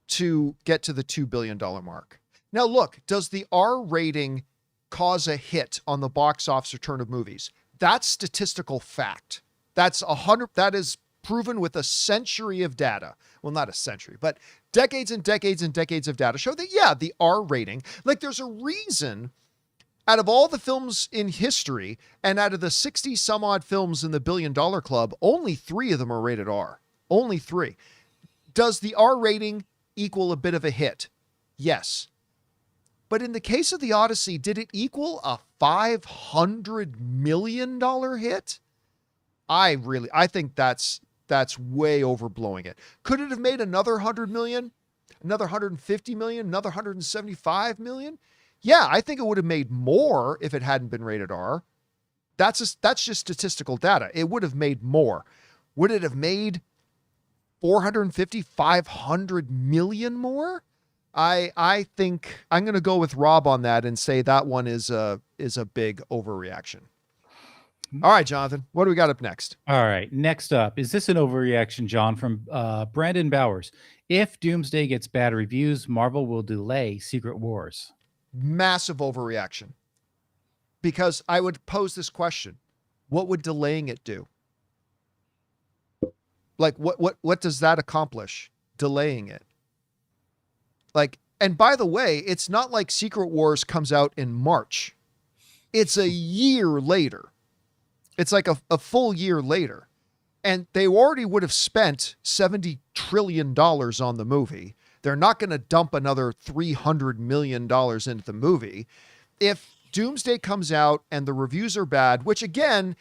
to get to the $2 billion mark. Now, look, does the R rating cause a hit on the box office return of movies? That's statistical fact. That is proven with a century of data. Well, not a century, but decades and decades and decades of data show that, yeah, the R rating, like there's a reason out of all the films in history and out of the 60 some odd films in the $1 billion club, only 3 of them are rated R. Only 3. Does the R rating equal a bit of a hit? Yes. But in the case of the Odyssey, did it equal a $500 million hit? I think that's way overblowing it. Could it have made another 100 million, another 150 million, another 175 million? Yeah, I think it would have made more if it hadn't been rated R. That's just statistical data. It would have made more. Would it have made 450, 500 million more? I think I'm going to go with Rob on that and say that one is a big overreaction. All right, Jonathan, what do we got up next? All right, next up, is this an overreaction, John, from Brandon Bowers? If Doomsday gets bad reviews, Marvel will delay Secret Wars. Massive overreaction. Because I would pose this question. What would delaying it do? Like, what does that accomplish? Delaying it. Like, and by the way, it's not like Secret Wars comes out in March. It's a year later. It's like a full year later. And they already would have spent $70 trillion on the movie. They're not going to dump another $300 million into the movie. If Doomsday comes out and the reviews are bad, which again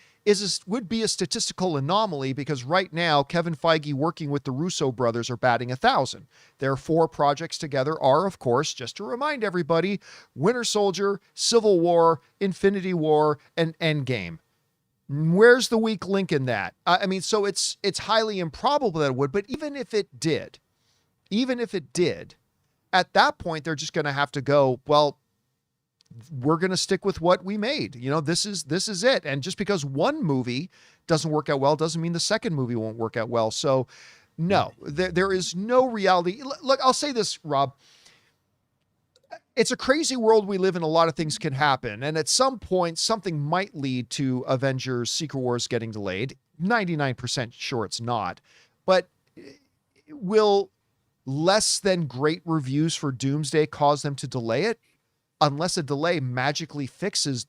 would be a statistical anomaly because right now Kevin Feige working with the Russo brothers are batting 1,000. Their 4 projects together are, of course, just to remind everybody, Winter Soldier, Civil War, Infinity War, and Endgame. Where's the weak link in that? I mean, so it's highly improbable that it would, but even if it did, at that point, they're just going to have to go, well, we're going to stick with what we made. You know, this is it. And just because one movie doesn't work out well doesn't mean the second movie won't work out well. So no, there is no reality. Look, I'll say this, Rob. It's a crazy world we live in. A lot of things can happen. And at some point, something might lead to Avengers Secret Wars getting delayed. 99% sure it's not. But will less than great reviews for Doomsday cause them to delay it? Unless a delay magically fixes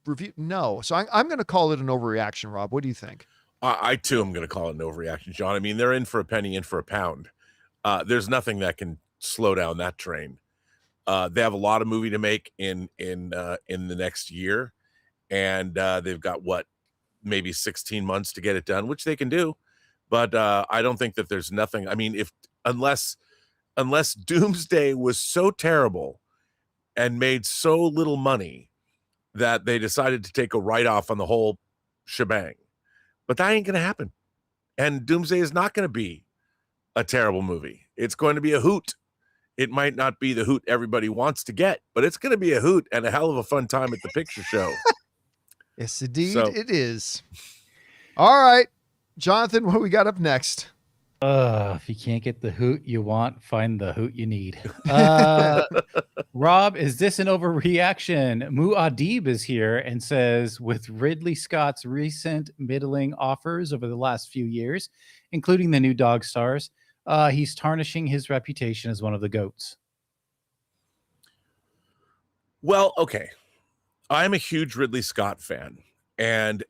review. No. So I'm going to call it an overreaction, Rob. What do you think? I too am going to call it an overreaction, John. I mean, they're in for a penny, in for a pound. There's nothing that can slow down that train. They have a lot of movie to make in the next year, and they've got maybe 16 months to get it done, which they can do. But I don't think that there's nothing. I mean, unless Doomsday was so terrible and made so little money that they decided to take a write-off on the whole shebang. But that ain't going to happen. And Doomsday is not going to be a terrible movie. It's going to be a hoot. It might not be the hoot everybody wants to get, but it's going to be a hoot and a hell of a fun time at the picture show. Yes, indeed it is. All right, Jonathan, what we got up next? If you can't get the hoot you want, find the hoot you need. Rob, is this an overreaction? Muad'Dib is here and says, with Ridley Scott's recent middling offers over the last few years, including the new Dog Stars, he's tarnishing his reputation as one of the GOATs. Well, okay. I'm a huge Ridley Scott fan, and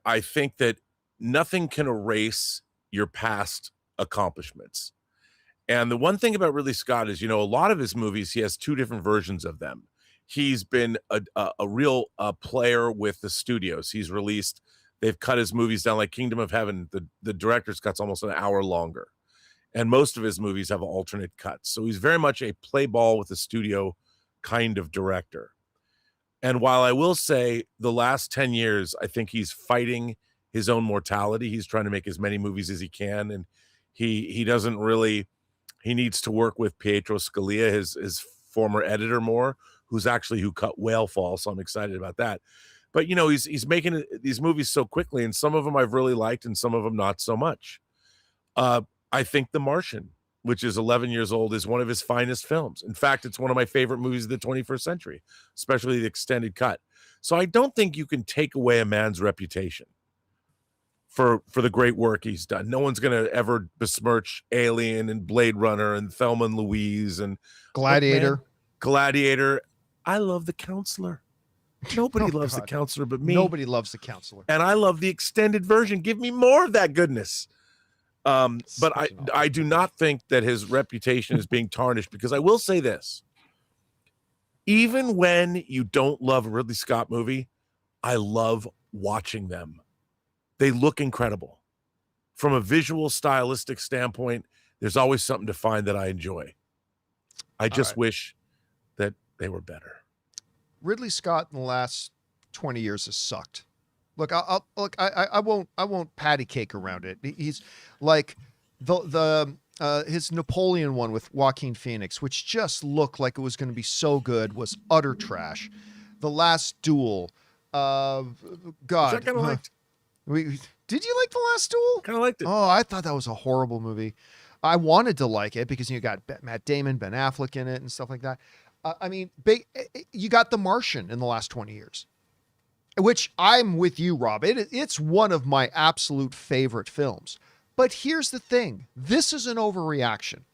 I think that nothing can erase your past accomplishments. And the one thing about Ridley Scott is, you know, a lot of his movies, he has two different versions of them. He's been a real player with the studios. They've cut his movies down, like Kingdom of Heaven. The director's cut's almost an hour longer. And most of his movies have alternate cuts. So he's very much a play ball with the studio kind of director. And while I will say the last 10 years, I think he's fighting his own mortality. He's trying to make as many movies as he can. And he doesn't really, he needs to work with Pietro Scalia, his former editor, more, who cut Whale Fall. So I'm excited about that. But, you know, he's making these movies so quickly, and some of them I've really liked and some of them not so much. I think The Martian, which is 11 years old, is one of his finest films. In fact, it's one of my favorite movies of the 21st century, especially the extended cut. So I don't think you can take away a man's reputation for the great work he's done. No one's going to ever besmirch Alien and Blade Runner and Thelma and Louise and Gladiator. Gladiator. I love The Counselor. Nobody loves The Counselor but me. Nobody loves The Counselor. And I love the extended version. Give me more of that goodness. But I do not think that his reputation is being tarnished, because I will say this. Even when you don't love a Ridley Scott movie, I love watching them. They look incredible. From a visual stylistic standpoint, there's always something to find that I enjoy. I just wish that they were better. Ridley Scott in the last 20 years has sucked. Look, I won't patty cake around it. He's like his Napoleon one with Joaquin Phoenix, which just looked like it was going to be so good, was utter trash. The Last Duel, God, which I kind of liked. Did you like The Last Duel? Kind of liked it. Oh, I thought that was a horrible movie. I wanted to like it because you got Matt Damon, Ben Affleck in it, and stuff like that. I mean, you got The Martian in the last 20 years. Which I'm with you, Rob. It's one of my absolute favorite films. But here's the thing. This is an overreaction.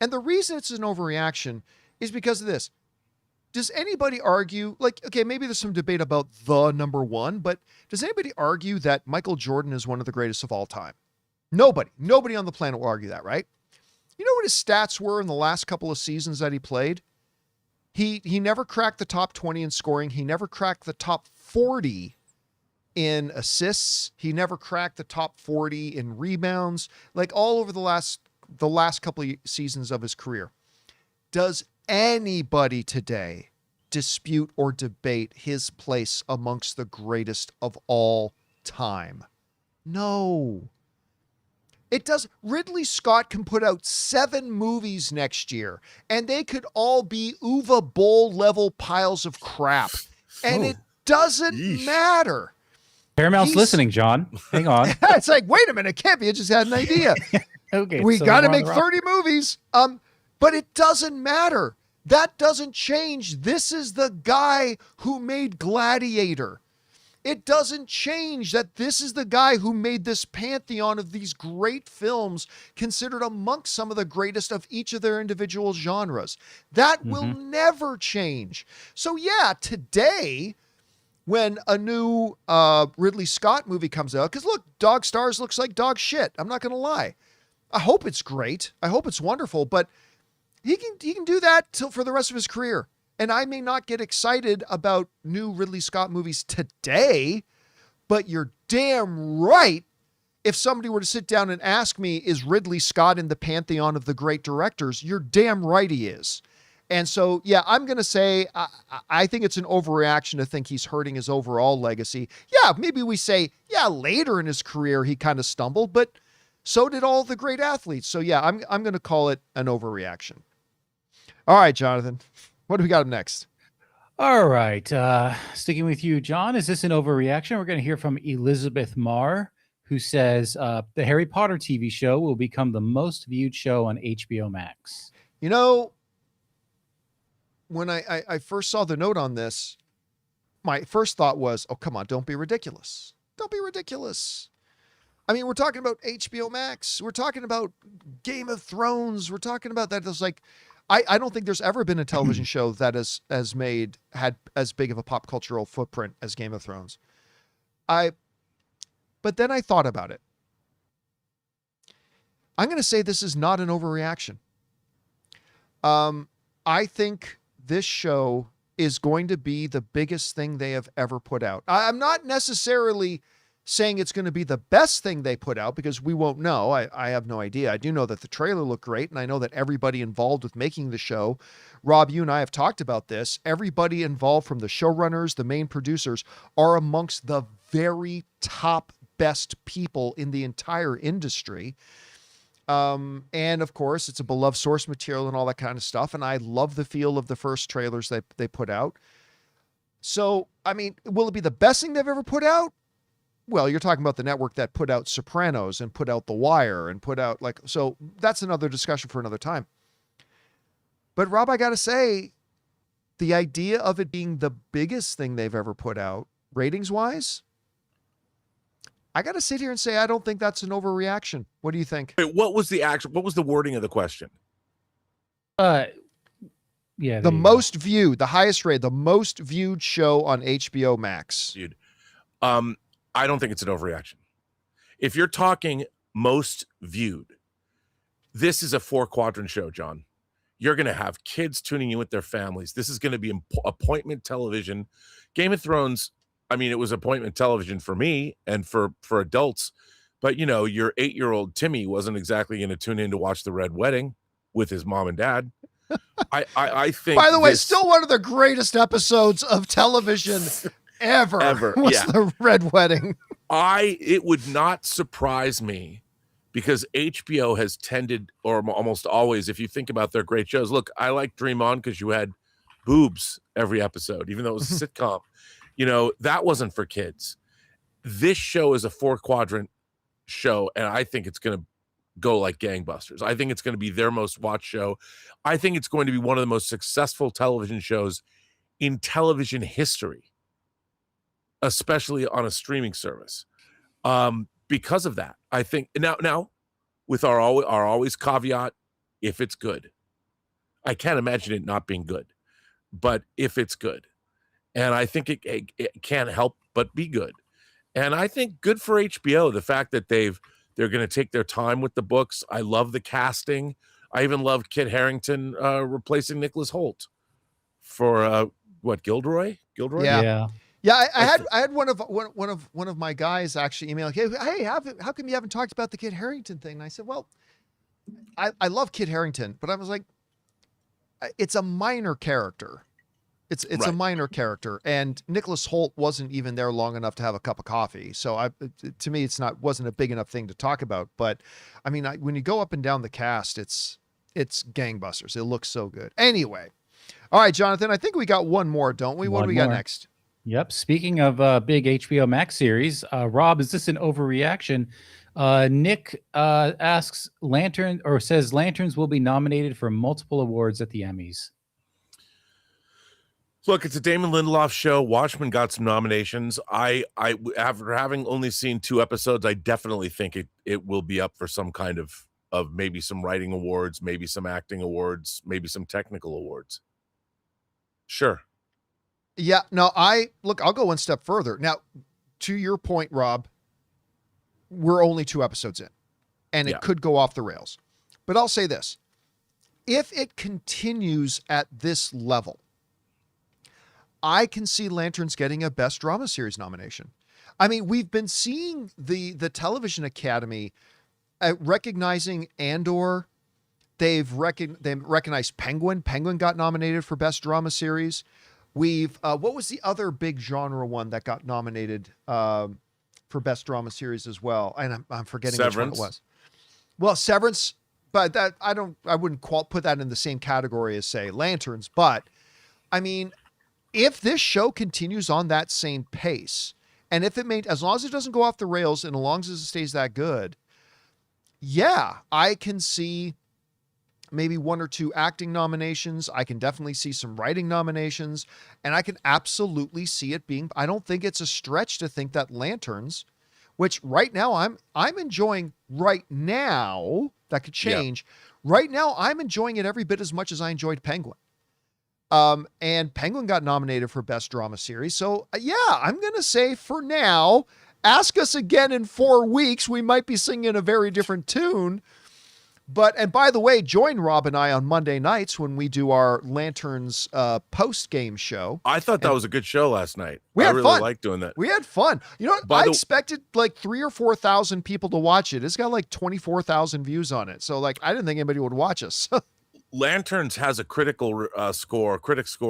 And the reason it's an overreaction is because of this. Does anybody argue, like, okay, maybe there's some debate about the number one, but does anybody argue that Michael Jordan is one of the greatest of all time? Nobody. Nobody on the planet will argue that, right? You know what his stats were in the last couple of seasons that he played? He never cracked the top 20 in scoring. He never cracked the top 40 in assists. He never cracked the top 40 in rebounds, like all over the last couple of seasons of his career. Does anybody today dispute or debate his place amongst the greatest of all time. No. It does. Ridley Scott can put out 7 movies next year, and they could all be Uva Bowl level piles of crap. And it doesn't matter. Paramount's listening, John. Hang on. It's like, wait a minute, Campea just had an idea. Okay, We so got to we're on make the 30 movies. But it doesn't matter. That doesn't change. This is the guy who made Gladiator. It doesn't change that this is the guy who made this pantheon of these great films considered amongst some of the greatest of each of their individual genres. That will never change. So yeah, today, when a new Ridley Scott movie comes out, because look, Dog Stars looks like dog shit. I'm not going to lie. I hope it's great. I hope it's wonderful, but he can do that for the rest of his career. And I may not get excited about new Ridley Scott movies today, but you're damn right. If somebody were to sit down and ask me, is Ridley Scott in the pantheon of the great directors? You're damn right he is. And so, yeah, I'm going to say, I think it's an overreaction to think he's hurting his overall legacy. Yeah, maybe we say, yeah, later in his career, he kind of stumbled, but so did all the great athletes. So yeah, I'm going to call it an overreaction. All right, Jonathan, what do we got up next? All right. Sticking with you, John, is this an overreaction? We're going to hear from Elizabeth Marr, who says the Harry Potter TV show will become the most viewed show on HBO Max. You know, when I first saw the note on this, my first thought was, oh, come on, don't be ridiculous. Don't be ridiculous. I mean, we're talking about HBO Max. We're talking about Game of Thrones. We're talking about that. It's like, I don't think there's ever been a television show that had as big of a pop cultural footprint as Game of Thrones. But then I thought about it. I'm going to say this is not an overreaction. I think this show is going to be the biggest thing they have ever put out. I'm not necessarily saying it's going to be the best thing they put out because we won't know. I have no idea. I do know that the trailer looked great, and I know that everybody involved with making the show, Rob, you and I have talked about this, everybody involved from the showrunners, the main producers, are amongst the very top best people in the entire industry. And of course, it's a beloved source material and all that kind of stuff, and I love the feel of the first trailers they put out. So, I mean, will it be the best thing they've ever put out? Well, you're talking about the network that put out Sopranos and put out The Wire and put out so that's another discussion for another time. But Rob, I got to say, the idea of it being the biggest thing they've ever put out ratings wise, I got to sit here and say, I don't think that's an overreaction. What do you think? Wait, what was the wording of the question? Yeah. The most viewed, the highest rated, the most viewed show on HBO Max. Dude. I don't think it's an overreaction. If you're talking most viewed, this is a 4-quadrant show, John. You're going to have kids tuning in with their families. This is going to be appointment television. Game of Thrones, I mean, it was appointment television for me and for adults. But, you know, your 8-year-old Timmy wasn't exactly going to tune in to watch The Red Wedding with his mom and dad. I think. By the way, still one of the greatest episodes of television ever was The Red Wedding. It would not surprise me because HBO has tended, or almost always, if you think about their great shows, look, I like Dream On because you had boobs every episode, even though it was a sitcom. You know, that wasn't for kids. This show is a 4-quadrant show, and I think it's going to go like gangbusters. I think it's going to be their most watched show. I think it's going to be one of the most successful television shows in television history, especially on a streaming service. Because of that, I think now with our always caveat, if it's good, I can't imagine it not being good, but if it's good, and I think it can't help but be good. And I think good for HBO, the fact that they're going to take their time with the books. I love the casting. I even love Kit Harington replacing Nicholas Hoult for Gilderoy? Yeah. Yeah, I had one of my guys actually email, hey, how come you haven't talked about the Kit Harington thing? And I said, well, I love Kit Harington, but I was like, it's a minor character. It's a Right. minor character, and Nicholas Hoult wasn't even there long enough to have a cup of coffee. So to me, wasn't a big enough thing to talk about. But I mean, when you go up and down the cast, it's gangbusters. It looks so good. Anyway, all right, Jonathan, I think we got one more, don't we? What do we got next? Yep. Speaking of big HBO Max series, Rob, is this an overreaction? Nick asks says Lanterns will be nominated for multiple awards at the Emmys. Look, it's a Damon Lindelof show. Watchmen got some nominations. I after having only seen 2 episodes, I definitely think it will be up for some kind of maybe some writing awards, maybe some acting awards, maybe some technical awards. Sure. Yeah, no, I'll go one step further. Now, to your point, Rob, we're only 2 episodes in, and it could go off the rails. But I'll say this. If it continues at this level, I can see Lanterns getting a Best Drama Series nomination. I mean, we've been seeing the Television Academy recognizing Andor. They've recognized Penguin. Penguin got nominated for Best Drama Series. We've what was the other big genre one that got nominated for Best Drama Series as well? And I'm forgetting which one it was. Well, Severance, but that I wouldn't put that in the same category as, say, Lanterns. But I mean, if this show continues on that same pace, and if as long as it doesn't go off the rails and as long as it stays that good, yeah, I can see maybe 1 or 2 acting nominations. I can definitely see some writing nominations, and I can absolutely see it being, I don't think it's a stretch to think that Lanterns, which right now I'm enjoying right now, that could change. Yeah. Right now, I'm enjoying it every bit as much as I enjoyed Penguin. And Penguin got nominated for Best Drama Series. So yeah, I'm going to say for now, ask us again in 4 weeks. We might be singing a very different tune. And by the way, join Rob and I on Monday nights when we do our Lanterns post-game show. I thought that was a good show last night. I really liked doing that. We had fun. You know what? I expected like 3,000 or 4,000 people to watch it. It's got like 24,000 views on it. So like, I didn't think anybody would watch us. Lanterns has a critic score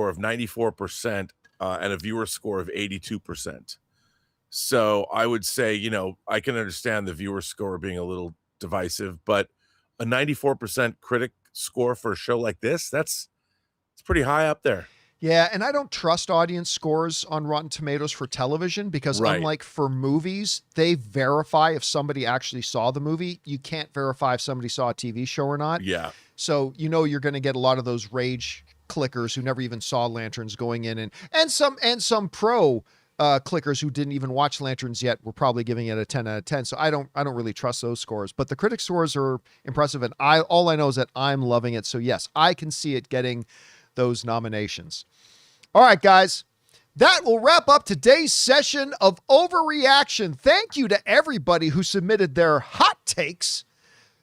of 94% and a viewer score of 82%. So I would say, I can understand the viewer score being a little divisive, but a 94% critic score for a show like this, it's pretty high up there. Yeah, and I don't trust audience scores on Rotten Tomatoes for television because unlike for movies, they verify if somebody actually saw the movie. You can't verify if somebody saw a TV show or not. Yeah. So you're going to get a lot of those rage clickers who never even saw Lanterns going in, and some pro clickers who didn't even watch Lanterns yet were probably giving it a 10 out of 10. So I don't really trust those scores, but the critic scores are impressive, and all I know is that I'm loving it. So yes, I can see it getting those nominations. All right, guys, that will wrap up today's session of Overreaction. Thank you to everybody who submitted their hot takes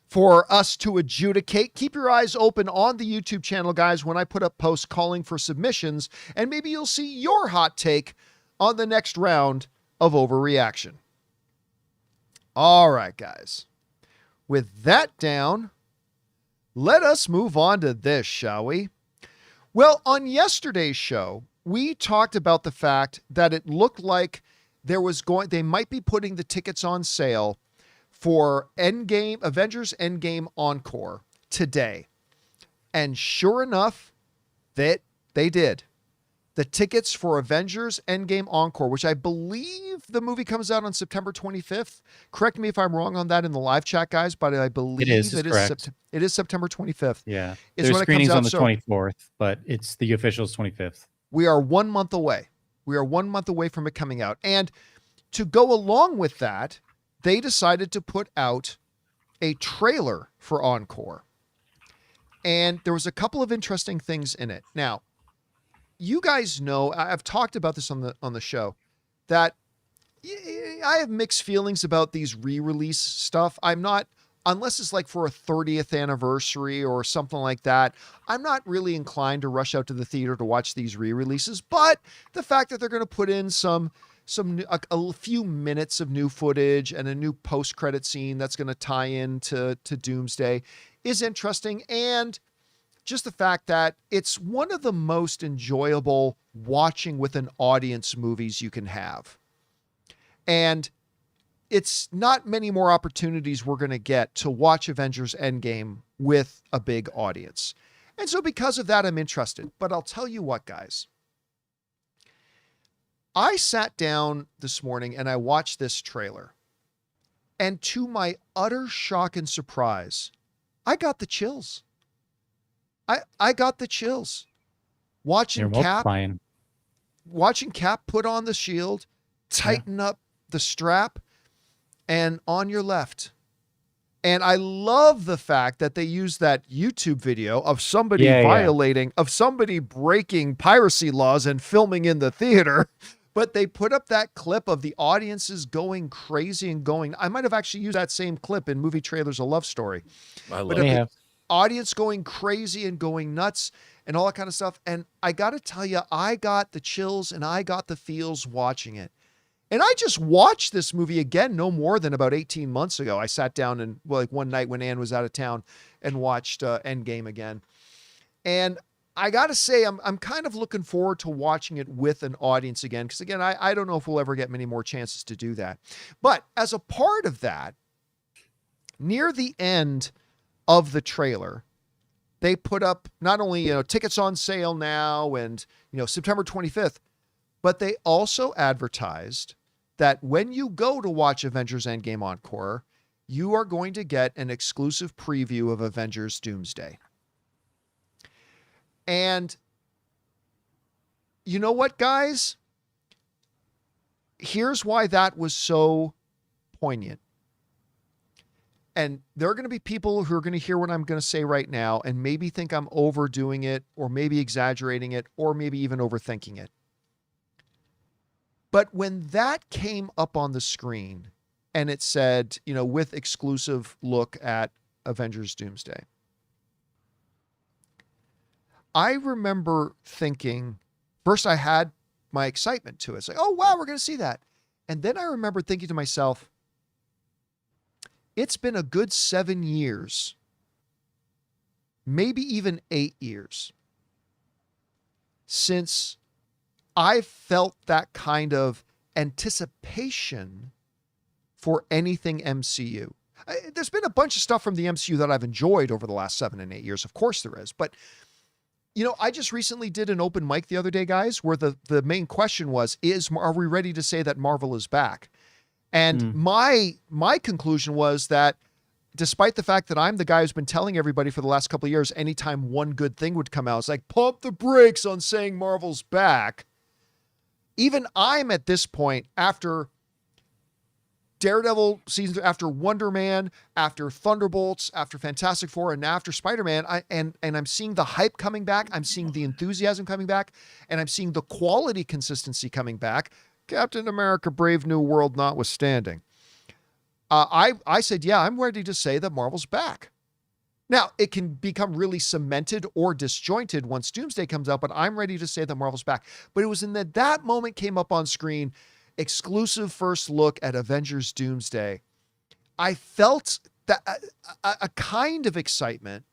for us to adjudicate. Keep your eyes open on the YouTube channel, guys, when I put up posts calling for submissions, and maybe you'll see your hot take on the next round of Overreaction. All right, guys. With that down, let us move on to this, shall we? Well, on yesterday's show, we talked about the fact that it looked like they might be putting the tickets on sale for Avengers Endgame Encore today. And sure enough, that they did. The tickets for Avengers Endgame Encore, which I believe the movie comes out on September 25th. Correct me if I'm wrong on that in the live chat, guys, but I believe it is September 25th. Yeah. There's screenings on the 24th, but the official is 25th. We are 1 month away. We are 1 month away from it coming out. And to go along with that, they decided to put out a trailer for Encore. And there was a couple of interesting things in it. Now, you guys know, I've talked about this on the show, that I have mixed feelings about these re-release stuff. I'm not, unless it's like for a 30th anniversary or something like that, I'm not really inclined to rush out to the theater to watch these re-releases. But the fact that they're going to put in a few minutes of new footage and a new post-credit scene that's going to tie into Doomsday is interesting. And just the fact that it's one of the most enjoyable watching with an audience movies you can have. And it's not many more opportunities we're going to get to watch Avengers Endgame with a big audience. And so because of that, I'm interested. But I'll tell you what, guys. I sat down this morning and I watched this trailer. And to my utter shock and surprise, I got the chills. I got the chills. Watching Cap put on the shield, tighten up the strap, and on your left. And I love the fact that they use that YouTube video of somebody of somebody breaking piracy laws and filming in the theater. But they put up that clip of the audiences going crazy and going. I might have actually used that same clip in Movie Trailers, A Love Story. I love it. Audience going crazy and going nuts and all that kind of stuff. And I got to tell you, I got the chills and I got the feels watching it. And I just watched this movie again, no more than about 18 months ago. I sat down and one night when Ann was out of town and watched Endgame again. And I got to say, I'm kind of looking forward to watching it with an audience again. Because again, I don't know if we'll ever get many more chances to do that. But as a part of that, near the end of the trailer, they put up not only, tickets on sale now and, September 25th, but they also advertised that when you go to watch Avengers Endgame Encore, you are going to get an exclusive preview of Avengers Doomsday. And you know what, guys? Here's why that was so poignant. And there are going to be people who are going to hear what I'm going to say right now and maybe think I'm overdoing it or maybe exaggerating it or maybe even overthinking it. But when that came up on the screen and it said, with exclusive look at Avengers Doomsday, I remember thinking, first I had my excitement to it. It's like, oh, wow, we're going to see that. And then I remember thinking to myself, it's been a good 7 years, maybe even 8 years, since I felt that kind of anticipation for anything MCU. There's been a bunch of stuff from the MCU that I've enjoyed over the last 7 and 8 years. Of course there is. But, I just recently did an open mic the other day, guys, where the main question was, are we ready to say that Marvel is back? And my conclusion was that despite the fact that I'm the guy who's been telling everybody for the last couple of years, anytime one good thing would come out, it's like, pump the brakes on saying Marvel's back. Even I'm at this point, after Daredevil season, after Wonder Man, after Thunderbolts, after Fantastic Four, and after Spider-Man, and I'm seeing the hype coming back, I'm seeing the enthusiasm coming back, and I'm seeing the quality consistency coming back. Captain America Brave New World notwithstanding. I said, yeah, I'm ready to say that Marvel's back. Now, it can become really cemented or disjointed once Doomsday comes out, but I'm ready to say that Marvel's back. But it was in that moment came up on screen, exclusive first look at Avengers Doomsday. I felt that a kind of excitement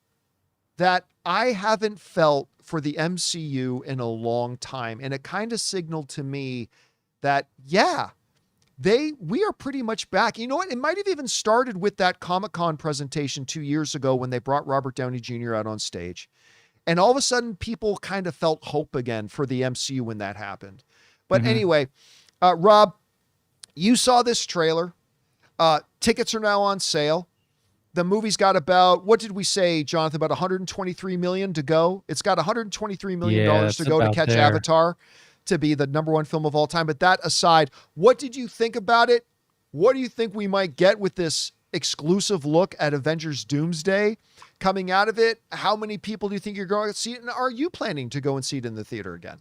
that I haven't felt for the MCU in a long time. And it kind of signaled to me that, yeah, we are pretty much back. You know what? It might have even started with that Comic-Con presentation 2 years ago when they brought Robert Downey Jr. out on stage. And all of a sudden, people kind of felt hope again for the MCU when that happened. But anyway, Rob, you saw this trailer. Tickets are now on sale. The movie's got about, what did we say, Jonathan, about $123 million to go? It's got $123 million to go to catch Avatar to be the #1 film of all time. But that aside, what did you think about it? What do you think we might get with this exclusive look at Avengers Doomsday coming out of it? How many people do you think you're going to see it? And are you planning to go and see it in the theater again?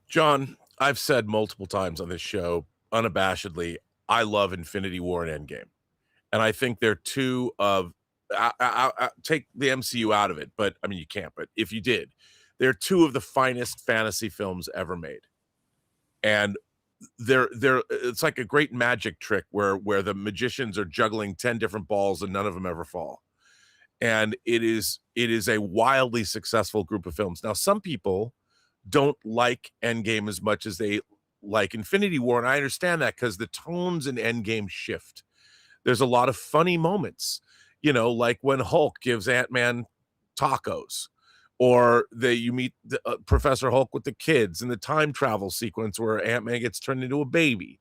John, I've said multiple times on this show, unabashedly, I love Infinity War and Endgame. And I think they're two of, take the MCU out of it, but I mean, you can't, but if you did, they're two of the finest fantasy films ever made. And it's like a great magic trick where the magicians are juggling 10 different balls and none of them ever fall. and it is a wildly successful group of films. Now, some people don't like Endgame as much as they like Infinity War, and I understand that because the tones in Endgame shift. There's a lot of funny moments, like when Hulk gives Ant-Man tacos, or you meet Professor Hulk with the kids in the time travel sequence where Ant-Man gets turned into a baby,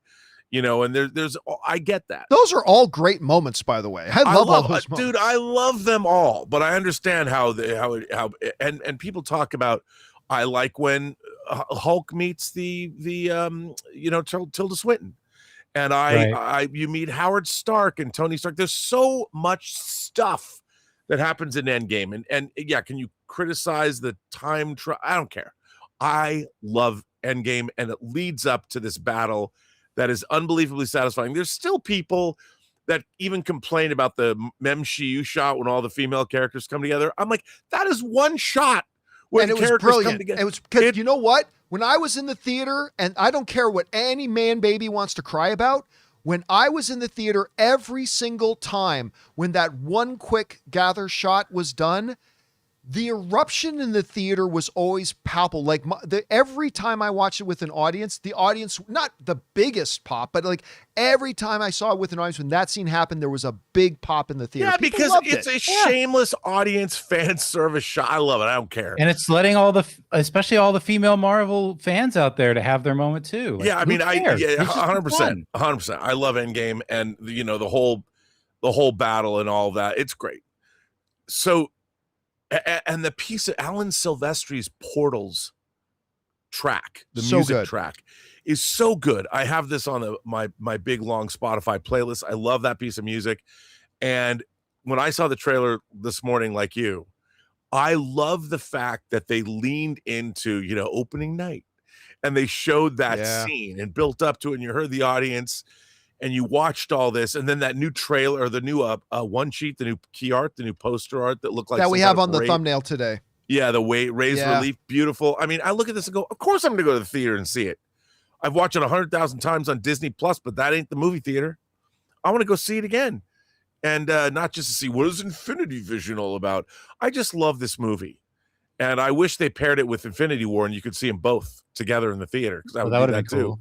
and there's I get that. Those are all great moments, by the way. I love all those moments. Dude, I love them all, but I understand how people talk about, I like when Hulk meets the Tilda Swinton. And you meet Howard Stark and Tony Stark. There's so much stuff that happens in Endgame. And yeah, can you criticize the time trial? I don't care. I love Endgame, and it leads up to this battle that is unbelievably satisfying. There's still people that even complain about the Mem Shiu shot when all the female characters come together. I'm like, that is one shot when and it was brilliant. It was because you know what? When I was in the theater, and I don't care what any man baby wants to cry about, when I was in the theater, every single time when that one quick gather shot was done, the eruption in the theater was always palpable. Like every time I watched it with an audience, the audience, not the biggest pop, but like every time I saw it with an audience, when that scene happened, there was a big pop in the theater. Yeah, People because loved it's it. a shameless audience fan service shot. I love it. I don't care. And it's letting especially all the female Marvel fans out there to have their moment too. Like, yeah, I mean, 100%. 100%. I love Endgame, and the whole battle and all of that. It's great. So, and the piece of Alan Silvestri's Portals track, the music track, is so good. I have this on my big long Spotify playlist. I love that piece of music. And when I saw the trailer this morning, like you, I love the fact that they leaned into, opening night, and they showed that scene and built up to it, and you heard the audience and you watched all this, and then that new trailer, or the new one sheet, the new key art, the new poster art that looked like that we have on the thumbnail today. Yeah, the raised relief, beautiful. I mean, I look at this and go, of course I'm going to go to the theater and see it. I've watched it 100,000 times on Disney Plus, but that ain't the movie theater. I want to go see it again, and not just to see what is Infinity Vision all about. I just love this movie, and I wish they paired it with Infinity War, and you could see them both together in the theater, because that would be that too. Cool.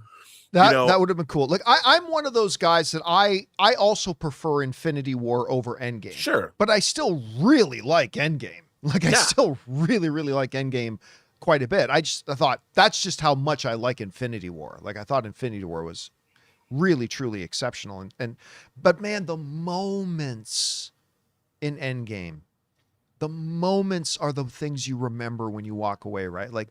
That would have been cool. Like I'm one of those guys that I also prefer Infinity War over Endgame. Sure. But I still really like Endgame. Like I still really, really like Endgame quite a bit. I thought that's just how much I like Infinity War. Like I thought Infinity War was really, truly exceptional. But man, the moments in Endgame, the moments are the things you remember when you walk away, right? Like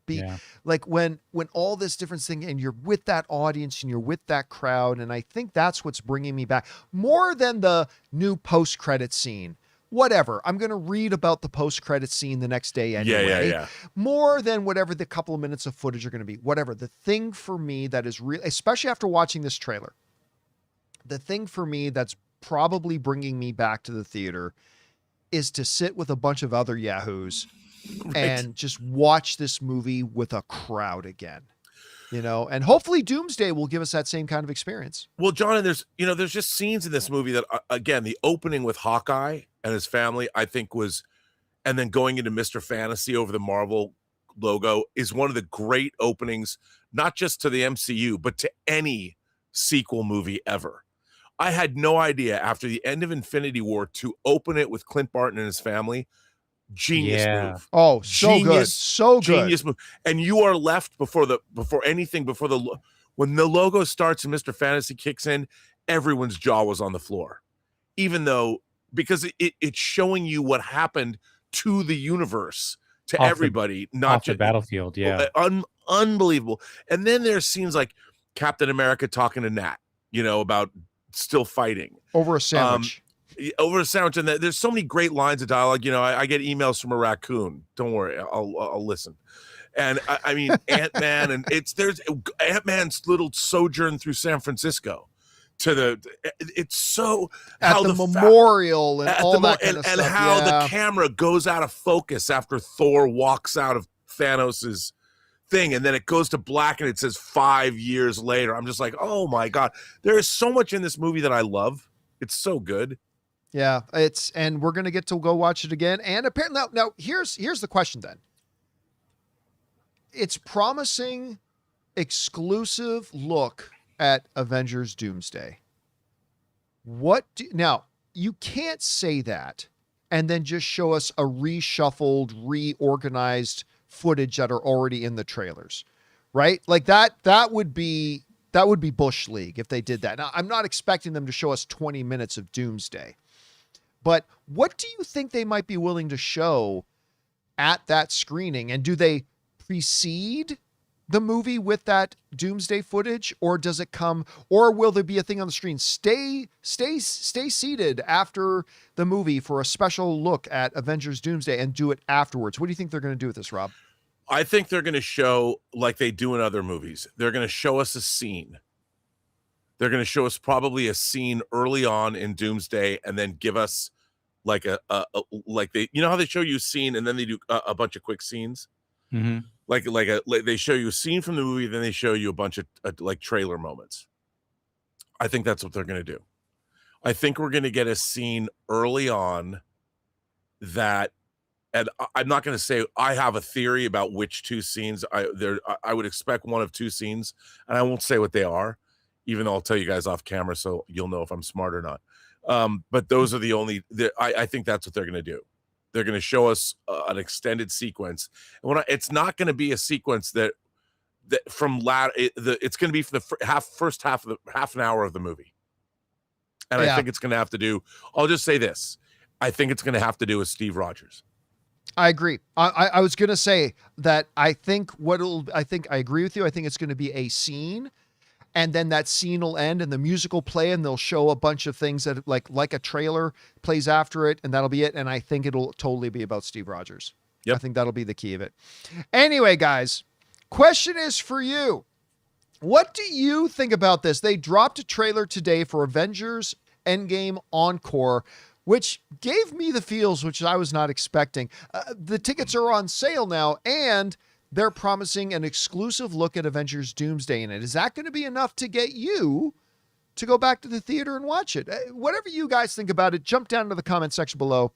like when all this different thing, and you're with that audience and you're with that crowd. And I think that's what's bringing me back more than the new post-credit scene. Whatever. I'm going to read about the post-credit scene the next day anyway. Yeah. More than whatever the couple of minutes of footage are going to be. Whatever. The thing for me that is real, especially after watching this trailer, the thing for me that's probably bringing me back to the theater is to sit with a bunch of other yahoos and just watch this movie with a crowd again, and hopefully Doomsday will give us that same kind of experience. Well, John, and there's just scenes in this movie that, again, the opening with Hawkeye and his family, I think and then going into Mr. Fantasy over the Marvel logo is one of the great openings, not just to the MCU, but to any sequel movie ever. I had no idea after the end of Infinity War to open it with Clint Barton and his family. Genius move. Oh, so good. So good. Genius move. And you are left when the logo starts and Mr. Fantasy kicks in, everyone's jaw was on the floor. Even though, because it's showing you what happened to the universe, to everybody, not just the battlefield. Yeah. Unbelievable. And then there's scenes like Captain America talking to Nat, about still fighting over a sandwich. And there's so many great lines of dialogue. I get emails from a raccoon. Don't worry, I'll listen. And I mean, Ant-Man, and there's Ant-Man's little sojourn through San Francisco it's so at how the memorial and all that kind of and stuff. How the camera goes out of focus after Thor walks out of Thanos's thing, and then it goes to black and it says 5 years later. I'm just like, oh my God, there is so much in this movie that I love. It's so good. Yeah, and we're gonna get to go watch it again. And apparently, now here's the question then. It's promising exclusive look at Avengers Doomsday. Now you can't say that and then just show us a reshuffled, reorganized footage that are already in the trailers, right? Like that would be Bush League if they did that. Now, I'm not expecting them to show us 20 minutes of Doomsday, but what do you think they might be willing to show at that screening? And do they precede the movie with that Doomsday footage, or does it come, or will there be a thing on the screen? Stay seated after the movie for a special look at Avengers Doomsday and do it afterwards. What do you think they're going to do with this, Rob? I think they're going to show, like they do in other movies, they're going to show us a scene. They're going to show us probably a scene early on in Doomsday, and then give us like like they, how they show you a scene and then they do a bunch of quick scenes. Mm-hmm. Like they show you a scene from the movie, then they show you a bunch of like trailer moments. I think that's what they're going to do. I think we're going to get a scene early on that, and I'm not going to say I have a theory about which two scenes. I would expect one of two scenes, and I won't say what they are, even though I'll tell you guys off camera so you'll know if I'm smart or not. But those are the only. I think that's what they're going to do. They're going to show us an extended sequence, and it's not going to be a sequence that from it's going to be for the first half an hour of the movie, and I think it's going to have to do. I'll just say this: I think it's going to have to do with Steve Rogers. I agree. I was going to say that I agree with you. I think it's going to be a scene, and then that scene will end and the music will play and they'll show a bunch of things that like a trailer plays after it, and that'll be it. And I think it'll totally be about Steve Rogers. Yep. I think that'll be the key of it. Anyway, guys, question is for you. What do you think about this? They dropped a trailer today for Avengers Endgame Encore, which gave me the feels, which I was not expecting. The tickets are on sale now, and they're promising an exclusive look at Avengers Doomsday in it. Is that going to be enough to get you to go back to the theater and watch it? Whatever you guys think about it, jump down to the comment section below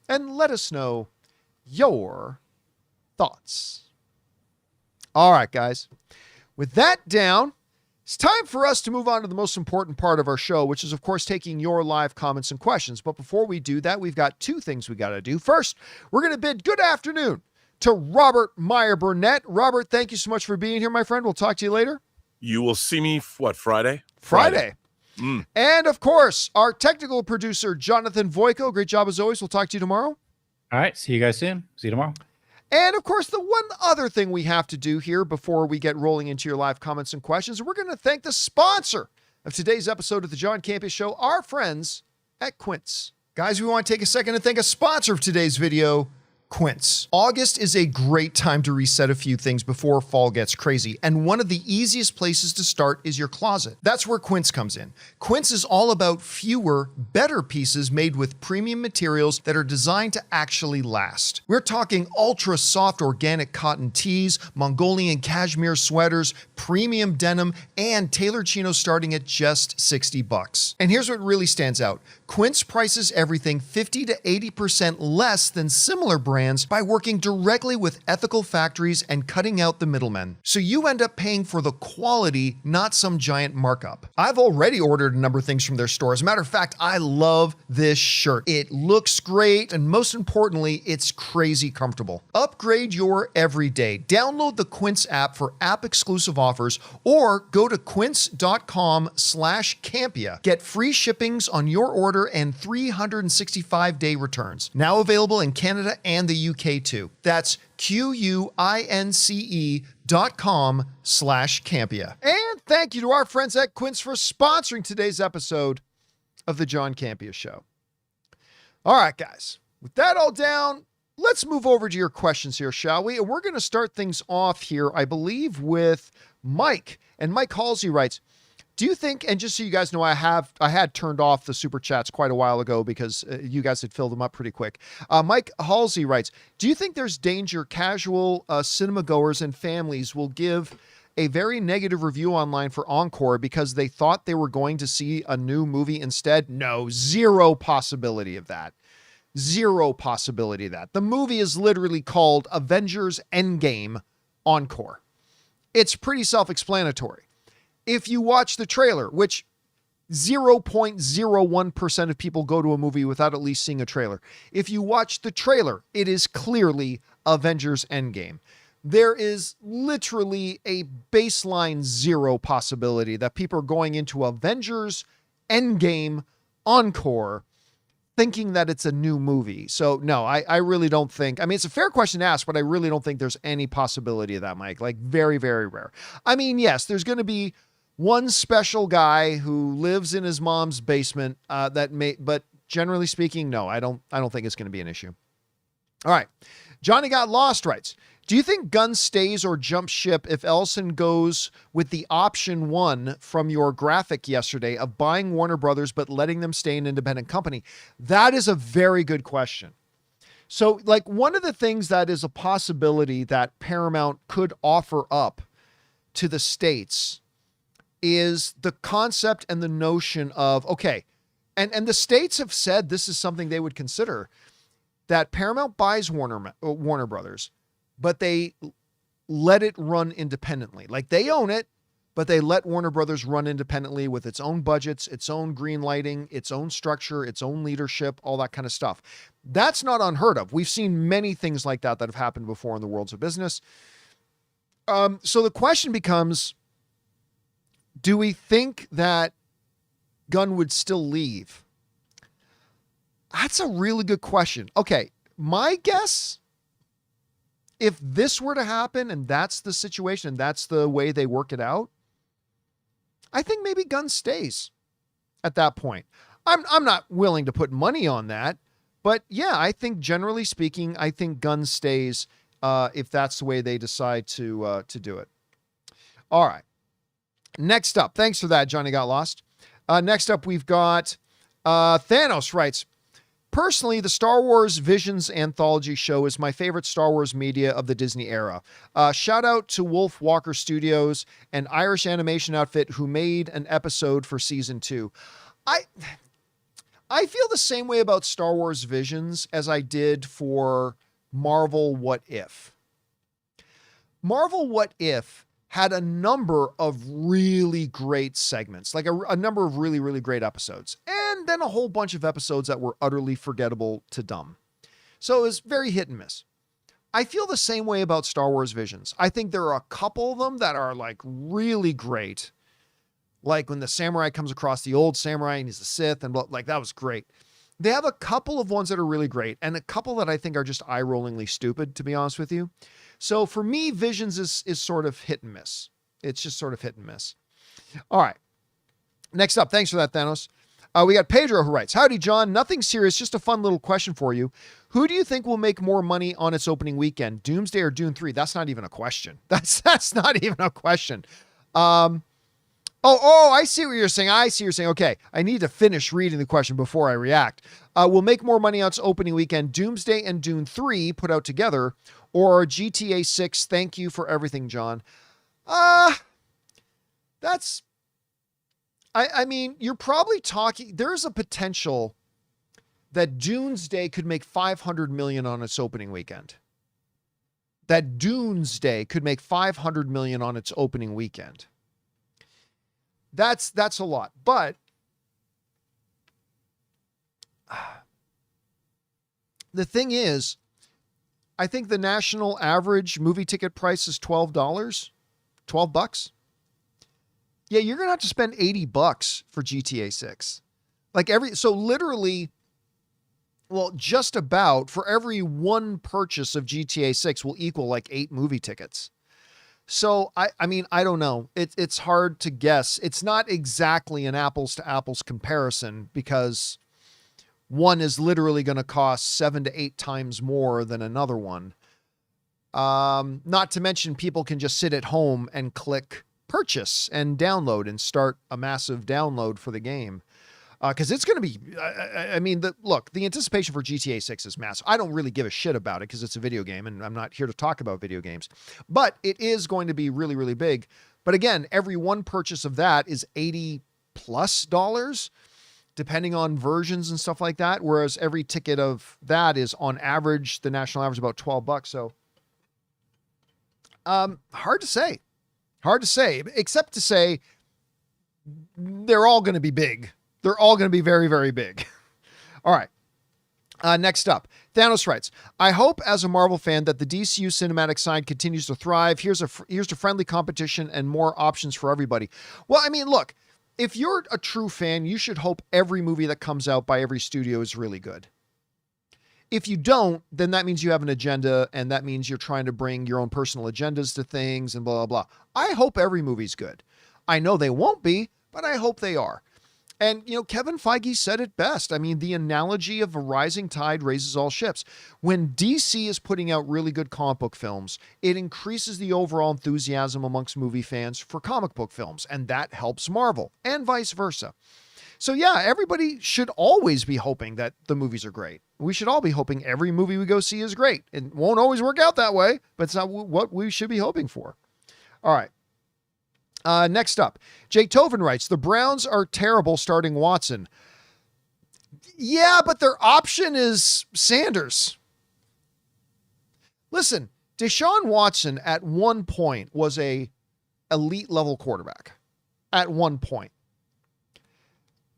and let us know your thoughts. All right, guys. With that down, it's time for us to move on to the most important part of our show, which is, of course, taking your live comments and questions. But before we do that, we've got two things we got to do. First, we're going to bid good afternoon to Robert Meyer Burnett. Robert, thank you so much for being here, my friend. We'll talk to you later. You will see me, Friday? Friday. And, of course, our technical producer, Jonathan Voico. Great job as always. We'll talk to you tomorrow. All right. See you guys soon. See you tomorrow. And, of course, the one other thing we have to do here before we get rolling into your live comments and questions, we're going to thank the sponsor of today's episode of the John Campea Show, our friends at Quince. Guys, we want to take a second to thank a sponsor of today's video, Quince. August is a great time to reset a few things before fall gets crazy, and one of the easiest places to start is your closet. That's where Quince comes in. Quince is all about fewer, better pieces made with premium materials that are designed to actually last. We're talking ultra soft organic cotton tees, Mongolian cashmere sweaters, premium denim, and tailored chinos starting at just $60. And here's what really stands out. Quince prices everything 50 to 80% less than similar brands by working directly with ethical factories and cutting out the middlemen. So you end up paying for the quality, not some giant markup. I've already ordered a number of things from their store. As a matter of fact, I love this shirt. It looks great, and most importantly, it's crazy comfortable. Upgrade your everyday. Download the Quince app for app-exclusive offers, or go to quince.com/Campea. Get free shippings on your order and 365-day returns. Now available in Canada and the UK too. That's QUINCE.com/Campea. And thank you to our friends at Quince for sponsoring today's episode of the John Campea Show. All right, guys, with that all down, let's move over to your questions here, shall we? And we're going to start things off here, I believe, with Mike. And Mike Halsey writes, do you think, and just so you guys know, I had turned off the super chats quite a while ago because you guys had filled them up pretty quick. Mike Halsey writes, do you think there's danger casual cinema goers and families will give a very negative review online for Encore because they thought they were going to see a new movie instead. No, zero possibility of that. Zero possibility of that. The movie is literally called Avengers Endgame Encore. It's pretty self-explanatory. If you watch the trailer, which 0.01% of people go to a movie without at least seeing a trailer. If you watch the trailer, it is clearly Avengers Endgame. There is literally a baseline zero possibility that people are going into Avengers Endgame Encore thinking that it's a new movie. So no, I really don't think, I mean, it's a fair question to ask, but I really don't think there's any possibility of that, Mike. Like very, very rare. I mean, yes, there's going to be one special guy who lives in his mom's basement but generally speaking, no, I don't think it's going to be an issue. All right. Johnny Got Lost writes, do you think Gunn stays or jumps ship if Ellison goes with the option one from your graphic yesterday of buying Warner Brothers but letting them stay an independent company? That is a very good question. So, like, one of the things that is a possibility that Paramount could offer up to the States is the concept and the notion of, okay, and the States have said this is something they would consider, that Paramount buys Warner Brothers, but they let it run independently. Like they own it, but they let Warner Brothers run independently with its own budgets, its own green lighting, its own structure, its own leadership, all that kind of stuff. That's not unheard of. We've seen many things like that have happened before in the worlds of business. So the question becomes, do we think that Gunn would still leave? That's a really good question. Okay, my guess, if this were to happen and that's the situation and that's the way they work it out, I think maybe Gunn stays at that point. I'm not willing to put money on that, but yeah, I think generally speaking, I think Gunn stays if that's the way they decide to do it. All right. Next up, thanks for that, Johnny Got Lost. Next up, we've got Thanos writes, personally, the Star Wars Visions anthology show is my favorite Star Wars media of the Disney era. Shout out to Wolf Walker Studios, an Irish animation outfit who made an episode for season 2. I feel the same way about Star Wars Visions as I did for Marvel What If. Marvel What If had a number of really great segments, like a number of really, really great episodes, and then a whole bunch of episodes that were utterly forgettable to dumb. So it was very hit and miss. I feel the same way about Star Wars Visions. I think there are a couple of them that are like really great. Like when the samurai comes across the old samurai and he's a Sith and like, that was great. They have a couple of ones that are really great and a couple that I think are just eye-rollingly stupid, to be honest with you. So for me, Visions is sort of hit and miss. It's just sort of hit and miss. All right. Next up, thanks for that, Thanos. We got Pedro who writes, howdy, John. Nothing serious, just a fun little question for you. Who do you think will make more money on its opening weekend, Doomsday or Dune 3? That's not even a question. That's not even a question. Oh, I see what you're saying. Okay, I need to finish reading the question before I react. Will make more money on its opening weekend, Doomsday and Dune 3 put out together, or GTA 6, thank you for everything, John. I mean, you're probably talking, there's a potential that Doomsday could make $500 million on its opening weekend. That Doomsday could make $500 million on its opening weekend. That's a lot, but the thing is, I think the national average movie ticket price is $12. $12. Yeah, you're going to have to spend $80 for GTA 6. So literally, well, just about for every one purchase of GTA 6 will equal like 8 movie tickets. So I mean, I don't know. It's hard to guess. It's not exactly an apples to apples comparison because one is literally going to cost 7 to 8 times more than another one. Not to mention people can just sit at home and click purchase and download and start a massive download for the game. Because it's going to be, I mean, the anticipation for GTA 6 is massive. I don't really give a shit about it because it's a video game and I'm not here to talk about video games, but it is going to be really, really big. But again, every one purchase of that is $80+ depending on versions and stuff like that. Whereas every ticket of that is on average, the national average about $12. So hard to say, except to say they're all going to be big. They're all going to be very, very big. All right. Next up, Thanos writes, I hope as a Marvel fan that the DCU cinematic side continues to thrive. Here's to friendly competition and more options for everybody. Well, I mean, look, if you're a true fan, you should hope every movie that comes out by every studio is really good. If you don't, then that means you have an agenda, and that means you're trying to bring your own personal agendas to things and blah, blah, blah. I hope every movie's good. I know they won't be, but I hope they are. And, you know, Kevin Feige said it best. I mean, the analogy of a rising tide raises all ships. When DC is putting out really good comic book films, it increases the overall enthusiasm amongst movie fans for comic book films, and that helps Marvel, and vice versa. So yeah, everybody should always be hoping that the movies are great. We should all be hoping every movie we go see is great. It won't always work out that way, but it's not what we should be hoping for. All right. Next up, Jake Toven writes, the Browns are terrible starting Watson. Yeah, but their option is Sanders. Listen, Deshaun Watson at one point was a elite level quarterback. At one point.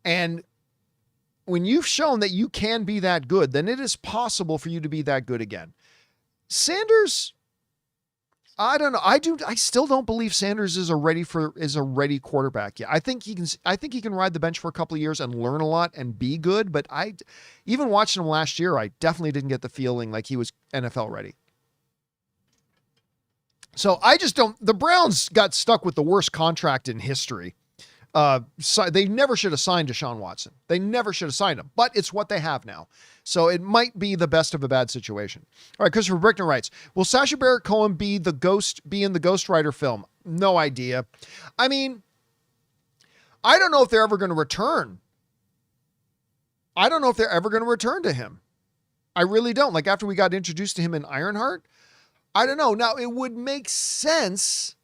And when you've shown that you can be that good, then it is possible for you to be that good again. Sanders, I don't know. I still don't believe Sanders is a ready quarterback yet. I think he can ride the bench for a couple of years and learn a lot and be good. But even watching him last year, I definitely didn't get the feeling like he was NFL ready. So I just don't. The Browns got stuck with the worst contract in history. So they never should have signed Deshaun Watson. They never should have signed him, but it's what they have now. So it might be the best of a bad situation. All right. Christopher Brickner writes, will Sacha Baron Cohen be in the Ghost Rider film? No idea. I mean, I don't know if they're ever going to return. I don't know if they're ever going to return to him. I really don't. Like after we got introduced to him in Ironheart, I don't know. Now it would make sense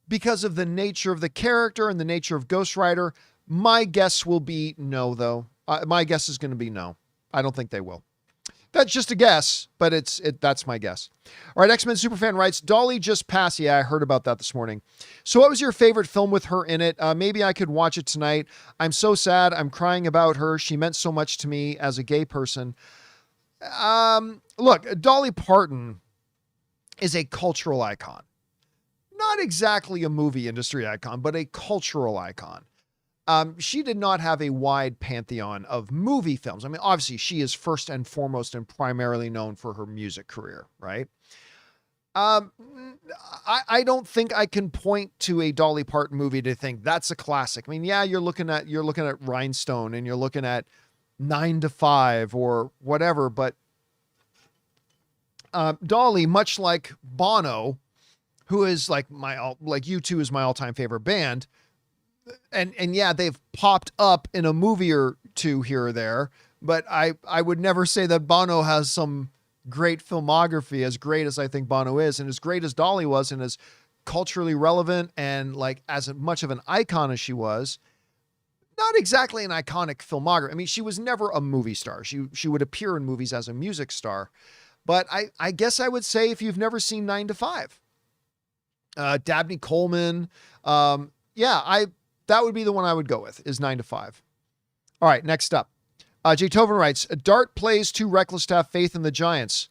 because of the nature of the character and the nature of Ghost Rider. My guess will be no, though. My guess is going to be no. I don't think they will. That's just a guess, but that's my guess. All right, X-Men Superfan writes, Dolly just passed. Yeah, I heard about that this morning. So what was your favorite film with her in it? Maybe I could watch it tonight. I'm so sad. I'm crying about her. She meant so much to me as a gay person. Look, Dolly Parton is a cultural icon. Not exactly a movie industry icon, but a cultural icon. She did not have a wide pantheon of movie films. I mean, obviously she is first and foremost and primarily known for her music career, right? I don't think I can point to a Dolly Parton movie to think that's a classic. I mean, yeah, you're looking at Rhinestone and you're looking at 9 to 5 or whatever, but Dolly, much like Bono, who is like U2 is my all-time favorite band. And yeah, they've popped up in a movie or two here or there, but I would never say that Bono has some great filmography, as great as I think Bono is, and as great as Dolly was, and as culturally relevant and like as much of an icon as she was. Not exactly an iconic filmography. I mean, she was never a movie star. She would appear in movies as a music star, but I guess I would say if you've never seen 9 to 5, Dabney Coleman, that would be the one I would go with, is 9 to 5. All right, next up. Jake Toven writes, Dart plays too reckless to have faith in the Giants.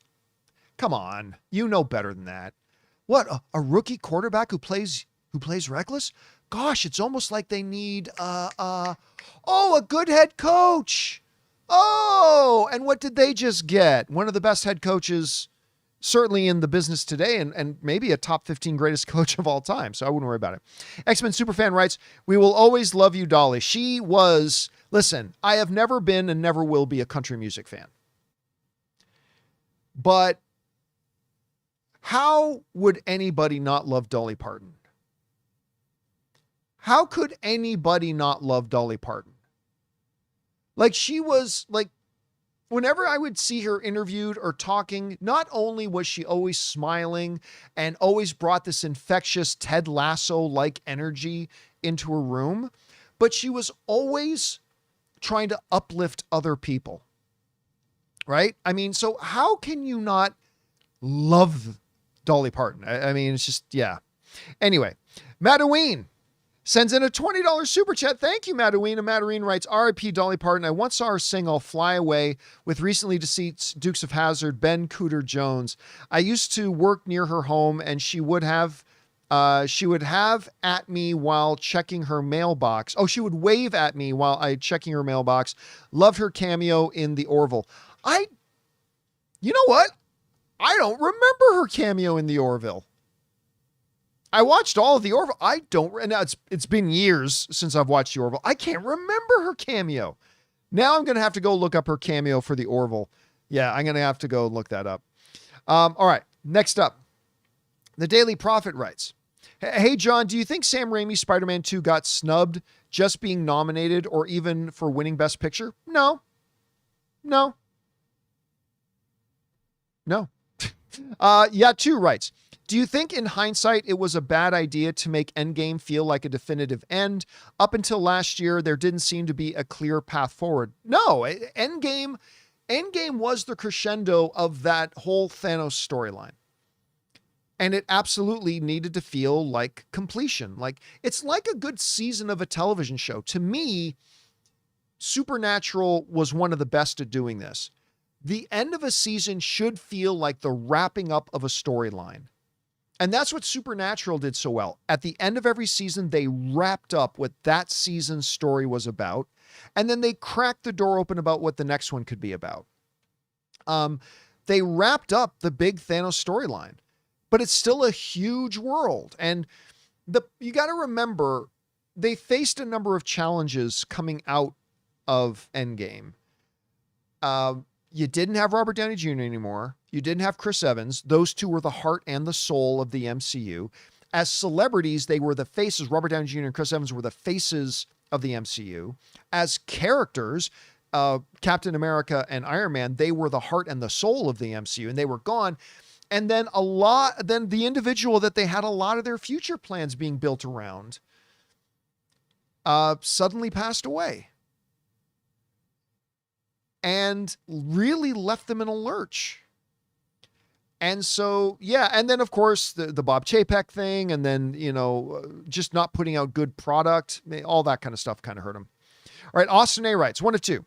Come on, you know better than that. What, a rookie quarterback who plays reckless? Gosh, it's almost like they need a good head coach. Oh, and what did they just get? One of the best head coaches certainly in the business today, and maybe a top 15 greatest coach of all time. So I wouldn't worry about it. X-Men Superfan writes, we will always love you, Dolly. She was, listen, I have never been and never will be a country music fan. But how would anybody not love Dolly Parton? How could anybody not love Dolly Parton? Like she was like, whenever I would see her interviewed or talking, not only was she always smiling and always brought this infectious Ted Lasso-like energy into her room, but she was always trying to uplift other people. Right? I mean, so how can you not love Dolly Parton? I mean, it's just, yeah. Anyway, Madaween sends in a $20 super chat. Thank you, Madaween. And Madaween writes, R.I.P. Dolly Parton. I once saw her sing I'll Fly Away with recently deceased Dukes of Hazzard, Ben Cooter Jones. I used to work near her home, and she would have at me while checking her mailbox. Oh, she would wave at me while I checking her mailbox. Loved her cameo in The Orville. You know what? I don't remember her cameo in The Orville. I watched all of The Orville. I don't, and now it's been years since I've watched The Orville. I can't remember her cameo. Now I'm going to have to go look up her cameo for The Orville. Yeah, I'm going to have to go look that up. All right, next up. The Daily Prophet writes, hey, John, do you think Sam Raimi's Spider-Man 2 got snubbed just being nominated or even for winning Best Picture? No. Two writes, do you think in hindsight it was a bad idea to make Endgame feel like a definitive end? Up until last year, there didn't seem to be a clear path forward. No, Endgame was the crescendo of that whole Thanos storyline. And it absolutely needed to feel like completion. Like it's like a good season of a television show. To me, Supernatural was one of the best at doing this. The end of a season should feel like the wrapping up of a storyline. And that's what Supernatural did so well. At the end of every season, they wrapped up what that season's story was about. And then they cracked the door open about what the next one could be about. They wrapped up the big Thanos storyline, but it's still a huge world. And you got to remember, they faced a number of challenges coming out of Endgame. You didn't have Robert Downey Jr. anymore. You didn't have Chris Evans. Those two were the heart and the soul of the MCU. As celebrities, they were the faces. Robert Downey Jr. and Chris Evans were the faces of the MCU. As characters, Captain America and Iron Man, they were the heart and the soul of the MCU, and they were gone. And then the individual that they had a lot of their future plans being built around, suddenly passed away. And really left them in a lurch. And so, yeah. And then of course the Bob Chapek thing, and then, just not putting out good product, all that kind of stuff kind of hurt him. All right. Austin A writes, 1 of 2.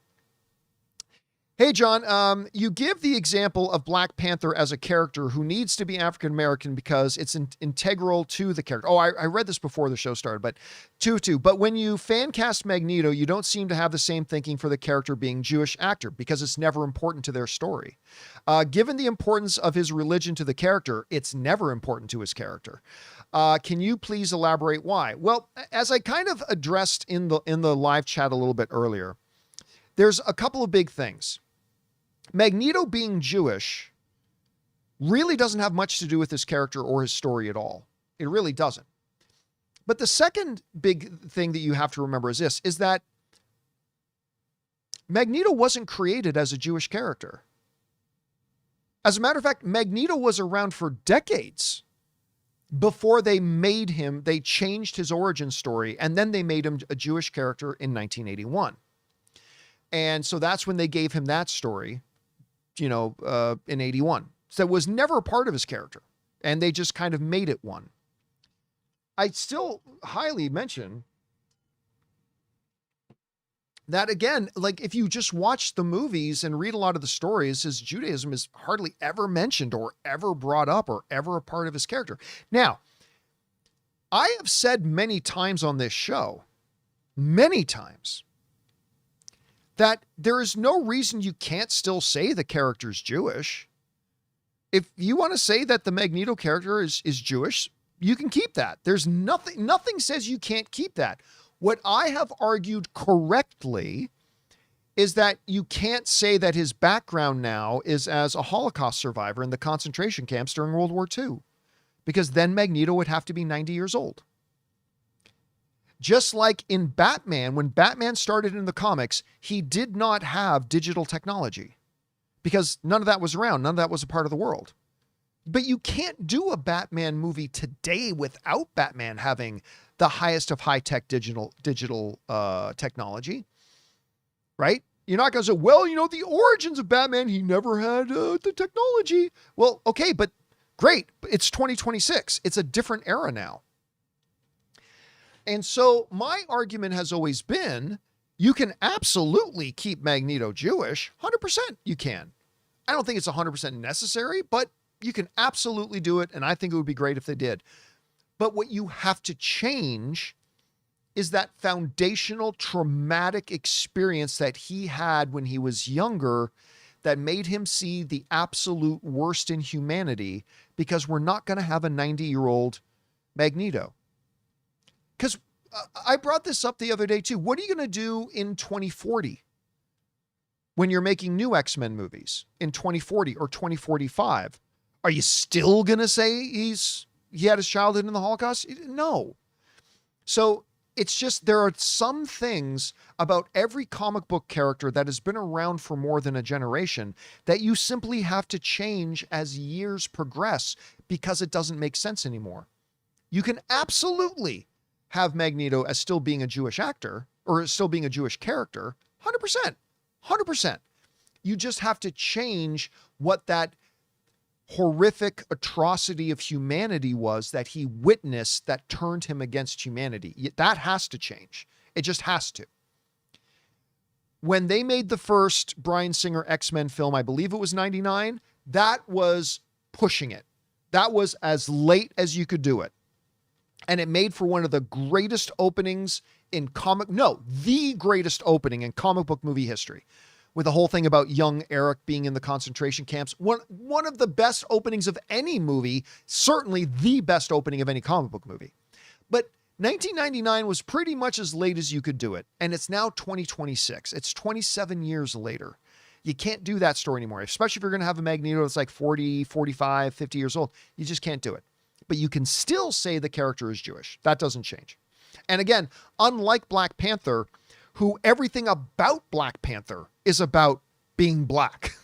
Hey, John, you give the example of Black Panther as a character who needs to be African-American because it's integral to the character. Oh, I read this before the show started, but but when you fan cast Magneto, you don't seem to have the same thinking for the character being Jewish actor because it's never important to their story. Given the importance of his religion to the character, it's never important to his character. Can you please elaborate why? Well, as I kind of addressed in the live chat a little bit earlier, there's a couple of big things. Magneto being Jewish really doesn't have much to do with his character or his story at all. It really doesn't. But the second big thing that you have to remember is this, is that Magneto wasn't created as a Jewish character. As a matter of fact, Magneto was around for decades before they changed his origin story, and then they made him a Jewish character in 1981. And so that's when they gave him that story, in 81. So it was never a part of his character, and they just kind of made it one. I still highly mention that, again, like if you just watch the movies and read a lot of the stories, his Judaism is hardly ever mentioned or ever brought up or ever a part of his character. Now, I have said many times on this show, many times, that there is no reason you can't still say the character's Jewish. If you want to say that the Magneto character is Jewish, you can keep that. There's nothing says you can't keep that. What I have argued correctly is that you can't say that his background now is as a Holocaust survivor in the concentration camps during World War II, because then Magneto would have to be 90 years old. Just like in Batman, when Batman started in the comics, he did not have digital technology because none of that was around. None of that was a part of the world. But you can't do a Batman movie today without Batman having the highest of high-tech digital technology, right? You're not going to say, well, the origins of Batman, he never had the technology. Well, okay, but great. It's 2026. It's a different era now. And so my argument has always been, you can absolutely keep Magneto Jewish. 100% you can. I don't think it's 100% necessary, but you can absolutely do it. And I think it would be great if they did. But what you have to change is that foundational traumatic experience that he had when he was younger that made him see the absolute worst in humanity, because we're not going to have a 90-year-old Magneto. Because I brought this up the other day too. What are you going to do in 2040 when you're making new X-Men movies in 2040 or 2045? Are you still going to say he had his childhood in the Holocaust? No. So it's just, there are some things about every comic book character that has been around for more than a generation that you simply have to change as years progress because it doesn't make sense anymore. You can absolutely have Magneto as still being a Jewish actor or still being a Jewish character. 100%. 100%. You just have to change what that horrific atrocity of humanity was that he witnessed that turned him against humanity. That has to change. It just has to. When they made the first Bryan Singer X-Men film, I believe it was 99, that was pushing it. That was as late as you could do it. And it made for one of the greatest openings in the greatest opening in comic book movie history, with the whole thing about young Eric being in the concentration camps. One of the best openings of any movie, certainly the best opening of any comic book movie. But 1999 was pretty much as late as you could do it. And it's now 2026. It's 27 years later. You can't do that story anymore, especially if you're going to have a Magneto that's like 40, 45, 50 years old. You just can't do it. But you can still say the character is Jewish. That doesn't change. And again, unlike Black Panther, who everything about Black Panther is about being black.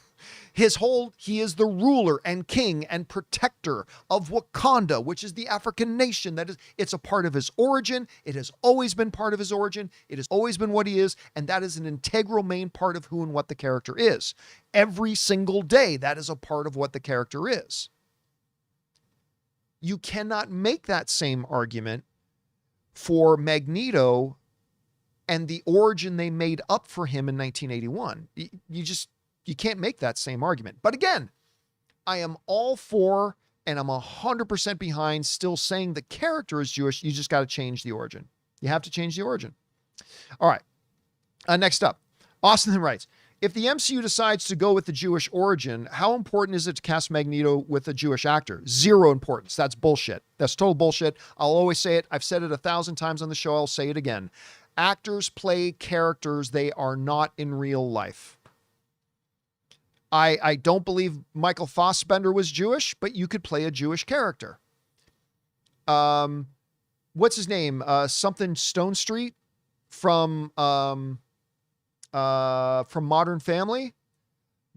He is the ruler and king and protector of Wakanda, which is the African nation. It's a part of his origin. It has always been part of his origin. It has always been what he is. And that is an integral main part of who and what the character is. Every single day, that is a part of what the character is. You cannot make that same argument for Magneto and the origin they made up for him in 1981. You can't make that same argument. But again, I am all for, and I'm 100% behind still saying the character is Jewish. You just got to change the origin. You have to change the origin. All right. Next up, Austin writes, if the MCU decides to go with the Jewish origin, how important is it to cast Magneto with a Jewish actor? Zero importance. That's bullshit. That's total bullshit. I'll always say it. I've said it 1,000 times on the show. I'll say it again. Actors play characters they are not in real life. I don't believe Michael Fassbender was Jewish, but you could play a Jewish character. What's his name? Something Stone Street from Modern Family.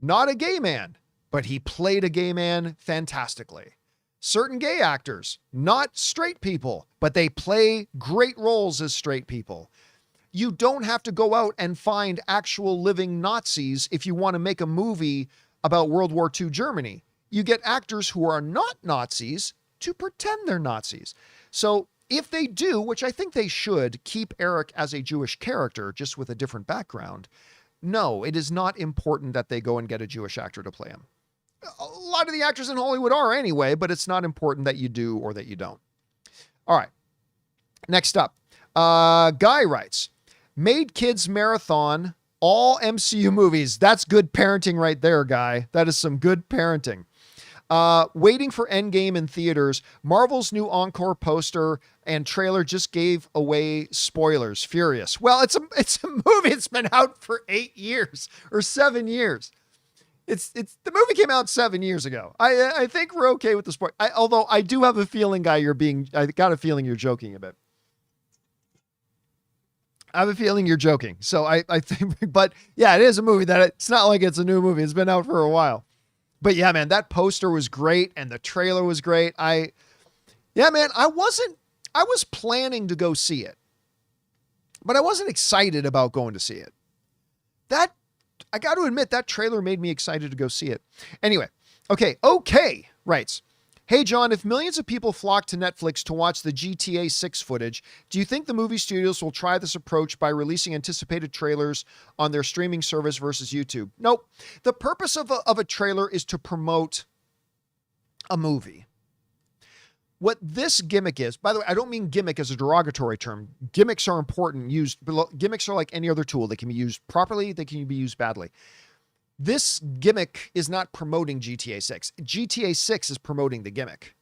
Not a gay man, but he played a gay man fantastically. Certain gay actors, not straight people, but they play great roles as straight people. You don't have to go out and find actual living Nazis if you want to make a movie about World War II Germany. You get actors who are not Nazis to pretend they're Nazis. So if they do, which I think they should, keep Eric as a Jewish character, just with a different background, no, it is not important that they go and get a Jewish actor to play him. A lot of the actors in Hollywood are anyway, but it's not important that you do or that you don't. All right. Next up, Guy writes, made kids marathon all MCU movies. That's good parenting right there, Guy. That is some good parenting. Waiting for Endgame in theaters. Marvel's new Encore poster and trailer just gave away spoilers. Furious. Well, it's a movie. It's been out for 8 years or 7 years. It's the movie came out 7 years ago. I think we're okay with the spoiler. Although I do have a feeling, Guy, I got a feeling you're joking a bit. I have a feeling you're joking. So I think, but yeah, it is a movie that it's not like it's a new movie. It's been out for a while. But yeah, man, that poster was great and the trailer was great. Yeah, man, I was planning to go see it, but I wasn't excited about going to see it. I got to admit, that trailer made me excited to go see it. Anyway, okay, writes, hey, John, if millions of people flock to Netflix to watch the GTA 6 footage, do you think the movie studios will try this approach by releasing anticipated trailers on their streaming service versus YouTube? Nope. The purpose of a trailer is to promote a movie. What this gimmick is, by the way, I don't mean gimmick as a derogatory term. Gimmicks are important. Gimmicks are like any other tool. They can be used properly. They can be used badly. This gimmick is not promoting GTA 6. GTA 6 is promoting the gimmick.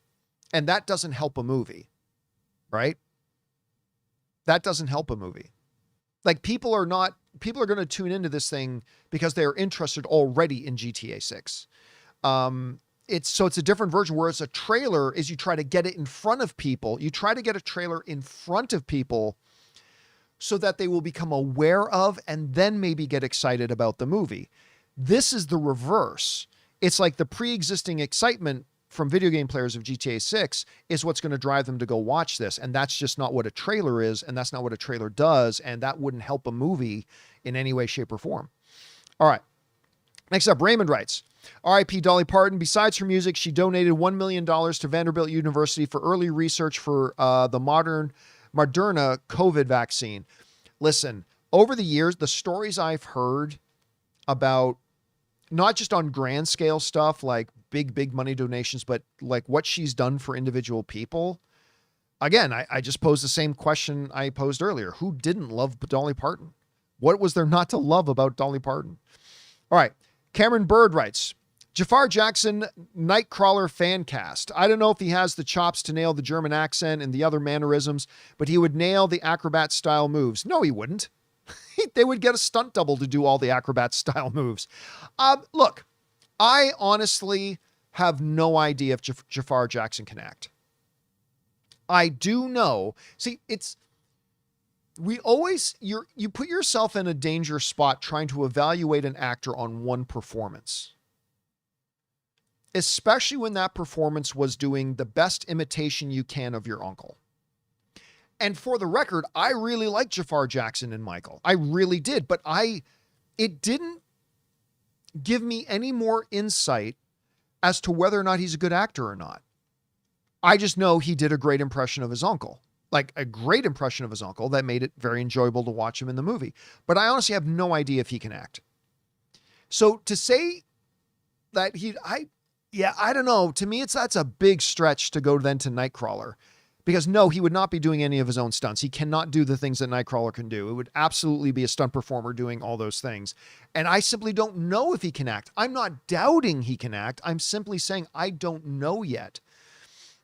And that doesn't help a movie, right? That doesn't help a movie. Like people are going to tune into this thing because they are interested already in GTA 6. It's a different version, whereas a trailer is you try to get it in front of people. You try to get a trailer in front of people so that they will become aware of and then maybe get excited about the movie. This is the reverse. It's like the pre-existing excitement from video game players of GTA 6 is what's going to drive them to go watch this. And that's just not what a trailer is. And that's not what a trailer does. And that wouldn't help a movie in any way, shape, or form. All right. Next up, Raymond writes, R.I.P. Dolly Parton. Besides her music, she donated $1 million to Vanderbilt University for early research for the Moderna COVID vaccine. Listen, over the years, the stories I've heard about not just on grand scale stuff like big money donations, but like what she's done for individual people. Again, I just posed the same question I posed earlier. Who didn't love Dolly Parton? What was there not to love about Dolly Parton? All right. Cameron Bird writes, Jafar Jackson, Nightcrawler fan cast. I don't know if he has the chops to nail the German accent and the other mannerisms, but he would nail the acrobat style moves. No, he wouldn't. They would get a stunt double to do all the acrobat style moves. Look, I honestly have no idea if Jafar Jackson can act. I do know. See, you put yourself in a dangerous spot trying to evaluate an actor on one performance, especially when that performance was doing the best imitation you can of your uncle. And for the record, I really liked Jafar Jackson and Michael. I really did, but it didn't give me any more insight as to whether or not he's a good actor or not. I just know he did a great impression of his uncle. Like a great impression of his uncle that made it very enjoyable to watch him in the movie. But I honestly have no idea if he can act. So to say that I don't know. To me, that's a big stretch to go then to Nightcrawler. Because no, he would not be doing any of his own stunts. He cannot do the things that Nightcrawler can do. It would absolutely be a stunt performer doing all those things. And I simply don't know if he can act. I'm not doubting he can act. I'm simply saying I don't know yet.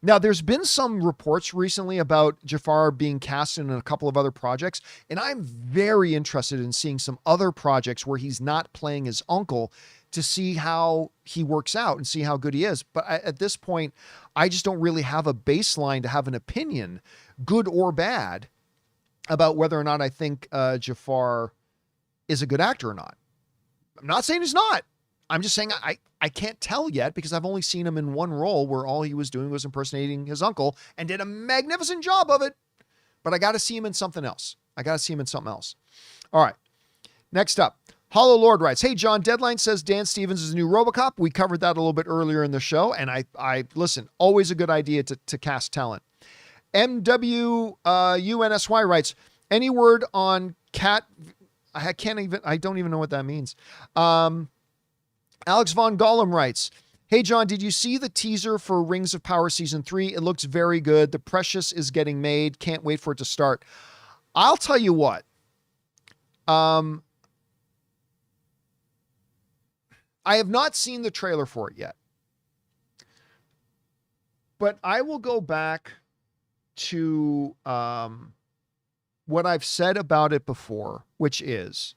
Now, there's been some reports recently about Jafar being cast in a couple of other projects, and I'm very interested in seeing some other projects where he's not playing his uncle to see how he works out and see how good he is. But at this point, I just don't really have a baseline to have an opinion, good or bad, about whether or not I think Jafar is a good actor or not. I'm not saying he's not. I'm just saying I can't tell yet because I've only seen him in one role where all he was doing was impersonating his uncle and did a magnificent job of it. But I got to see him in something else. All right. Next up, Hollow Lord writes, hey, John, Deadline says Dan Stevens is a new Robocop. We covered that a little bit earlier in the show. And I listen, always a good idea to cast talent. MWUNSY writes, any word on Cat? I don't even know what that means. Alex Von Gollum writes, hey, John, did you see the teaser for Rings of Power Season 3? It looks very good. The Precious is getting made. Can't wait for it to start. I'll tell you what. I have not seen the trailer for it yet. But I will go back to what I've said about it before, which is,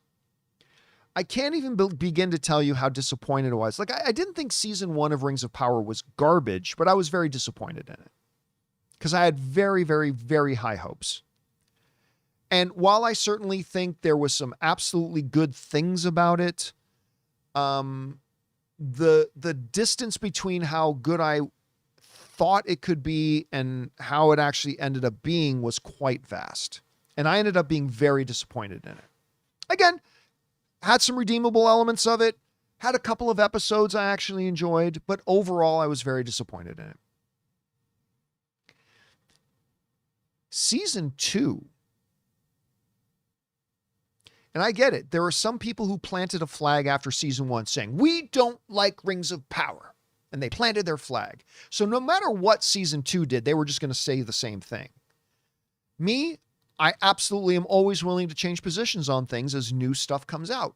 I can't even begin to tell you how disappointed I was. Like, I didn't think season 1 of Rings of Power was garbage, but I was very disappointed in it because I had very, very, very high hopes. And while I certainly think there was some absolutely good things about it, the distance between how good I thought it could be and how it actually ended up being was quite vast. And I ended up being very disappointed in it. Again, had some redeemable elements of it, had a couple of episodes I actually enjoyed, but overall I was very disappointed in it. Season 2. And I get it. There are some people who planted a flag after season 1 saying, we don't like Rings of Power. And they planted their flag. So no matter what season 2 did, they were just going to say the same thing. Me, I absolutely am always willing to change positions on things as new stuff comes out.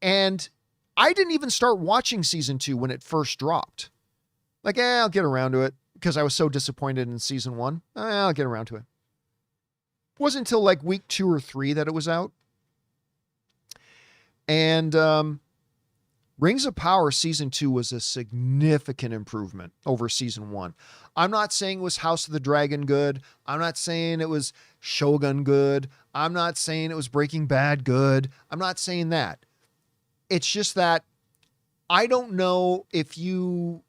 And I didn't even start watching season 2 when it first dropped. Like, I'll get around to it because I was so disappointed in season 1. I'll get around to it. It wasn't until like week 2 or 3 that it was out. And Rings of Power season 2 was a significant improvement over season 1. I'm not saying it was House of the Dragon good. I'm not saying it was Shogun good. I'm not saying it was Breaking Bad good. I'm not saying that. It's just that I don't know if you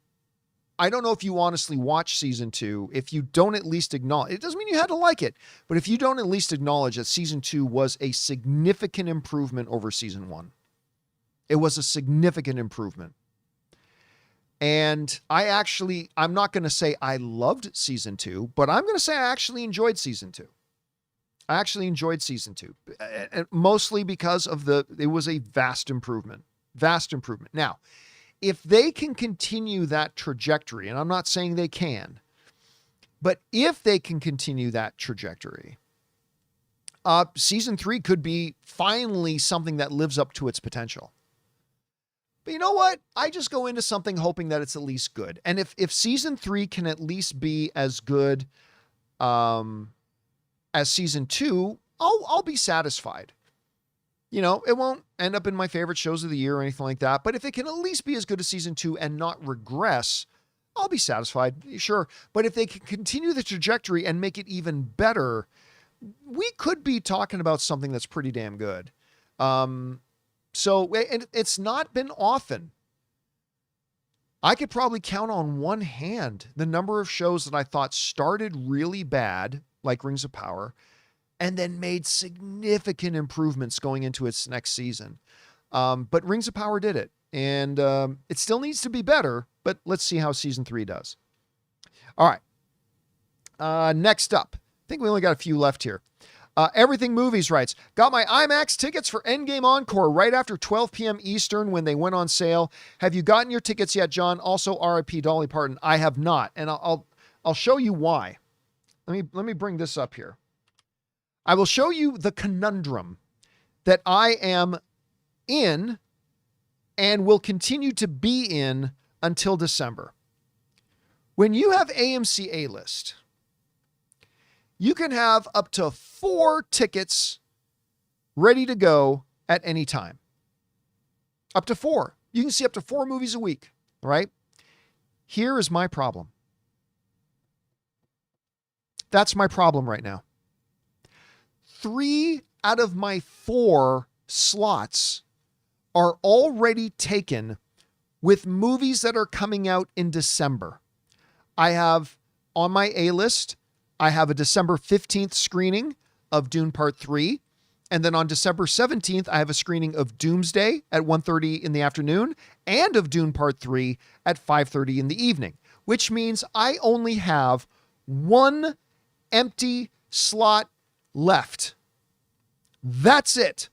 honestly watch season 2, if you don't at least acknowledge, it doesn't mean you had to like it, but if you don't at least acknowledge that season 2 was a significant improvement over season 1. It was a significant improvement. And I'm not going to say I loved season 2, but I'm going to say I actually enjoyed season 2. I actually enjoyed season 2, mostly because it was a vast improvement. Now, if they can continue that trajectory, and I'm not saying they can, but if they can continue that trajectory, season 3 could be finally something that lives up to its potential. But you know what? I just go into something hoping that it's at least good. And if season 3 can at least be as good as season 2, I'll be satisfied. You know, it won't end up in my favorite shows of the year or anything like that. But if it can at least be as good as season 2 and not regress, I'll be satisfied. Sure. But if they can continue the trajectory and make it even better, we could be talking about something that's pretty damn good. So, and it's not been often. I could probably count on one hand the number of shows that I thought started really bad, like Rings of Power, and then made significant improvements going into its next season. But Rings of Power did it, and it still needs to be better, but let's see how season 3 does. All right. Next up, I think we only got a few left here. Everything Movies writes, got my IMAX tickets for Endgame Encore right after 12 p.m. Eastern when they went on sale. Have you gotten your tickets yet, John? Also, R.I.P. Dolly Parton. I have not, and I'll show you why. Let me bring this up here. I will show you the conundrum that I am in and will continue to be in until December. When you have AMC A-List, you can have up to 4 tickets ready to go at any time. Up to 4. You can see up to 4 movies a week, right? Here is my problem. That's my problem right now. 3 out of my 4 slots are already taken with movies that are coming out in December. I have on my A-List, I have a December 15th screening of Dune Part 3. And then on December 17th, I have a screening of Doomsday at 1:30 in the afternoon and of Dune Part 3 at 5:30 in the evening, which means I only have 1 empty slot left. That's it.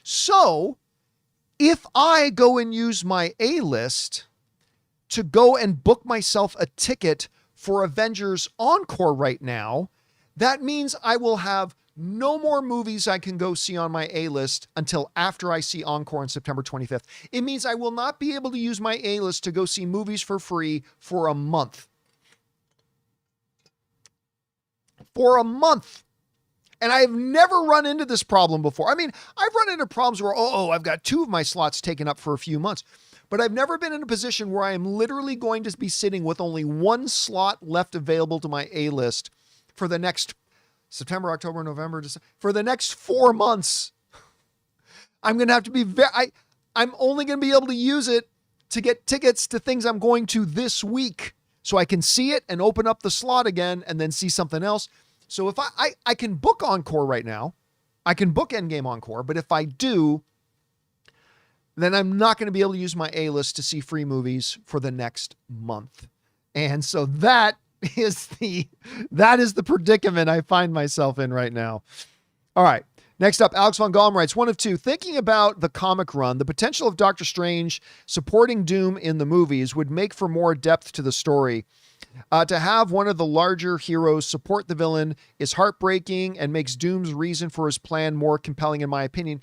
So if I go and use my A-List to go and book myself a ticket for Avengers Encore right now, that means I will have no more movies I can go see on my A-List until after I see Encore on September 25th. It means I will not be able to use my A-List to go see movies for free for a month. For a month. And I have never run into this problem before. I mean, I've run into problems where, I've got 2 of my slots taken up for a few months. But I've never been in a position where I am literally going to be sitting with only 1 slot left available to my A-List for the next September, October, November, December. For the next 4 months, I'm going to have to be I'm only going to be able to use it to get tickets to things I'm going to this week. So I can see it and open up the slot again and then see something else. So if I can book Encore right now, I can book Endgame Encore, but if I do, then I'm not going to be able to use my A-list to see free movies for the next month. And so that is the predicament I find myself in right now. All right. Next up, Alex Von Gollum writes, 1 of 2, thinking about the comic run, the potential of Doctor Strange supporting Doom in the movies would make for more depth to the story. To have one of the larger heroes support the villain is heartbreaking and makes Doom's reason for his plan more compelling, in my opinion.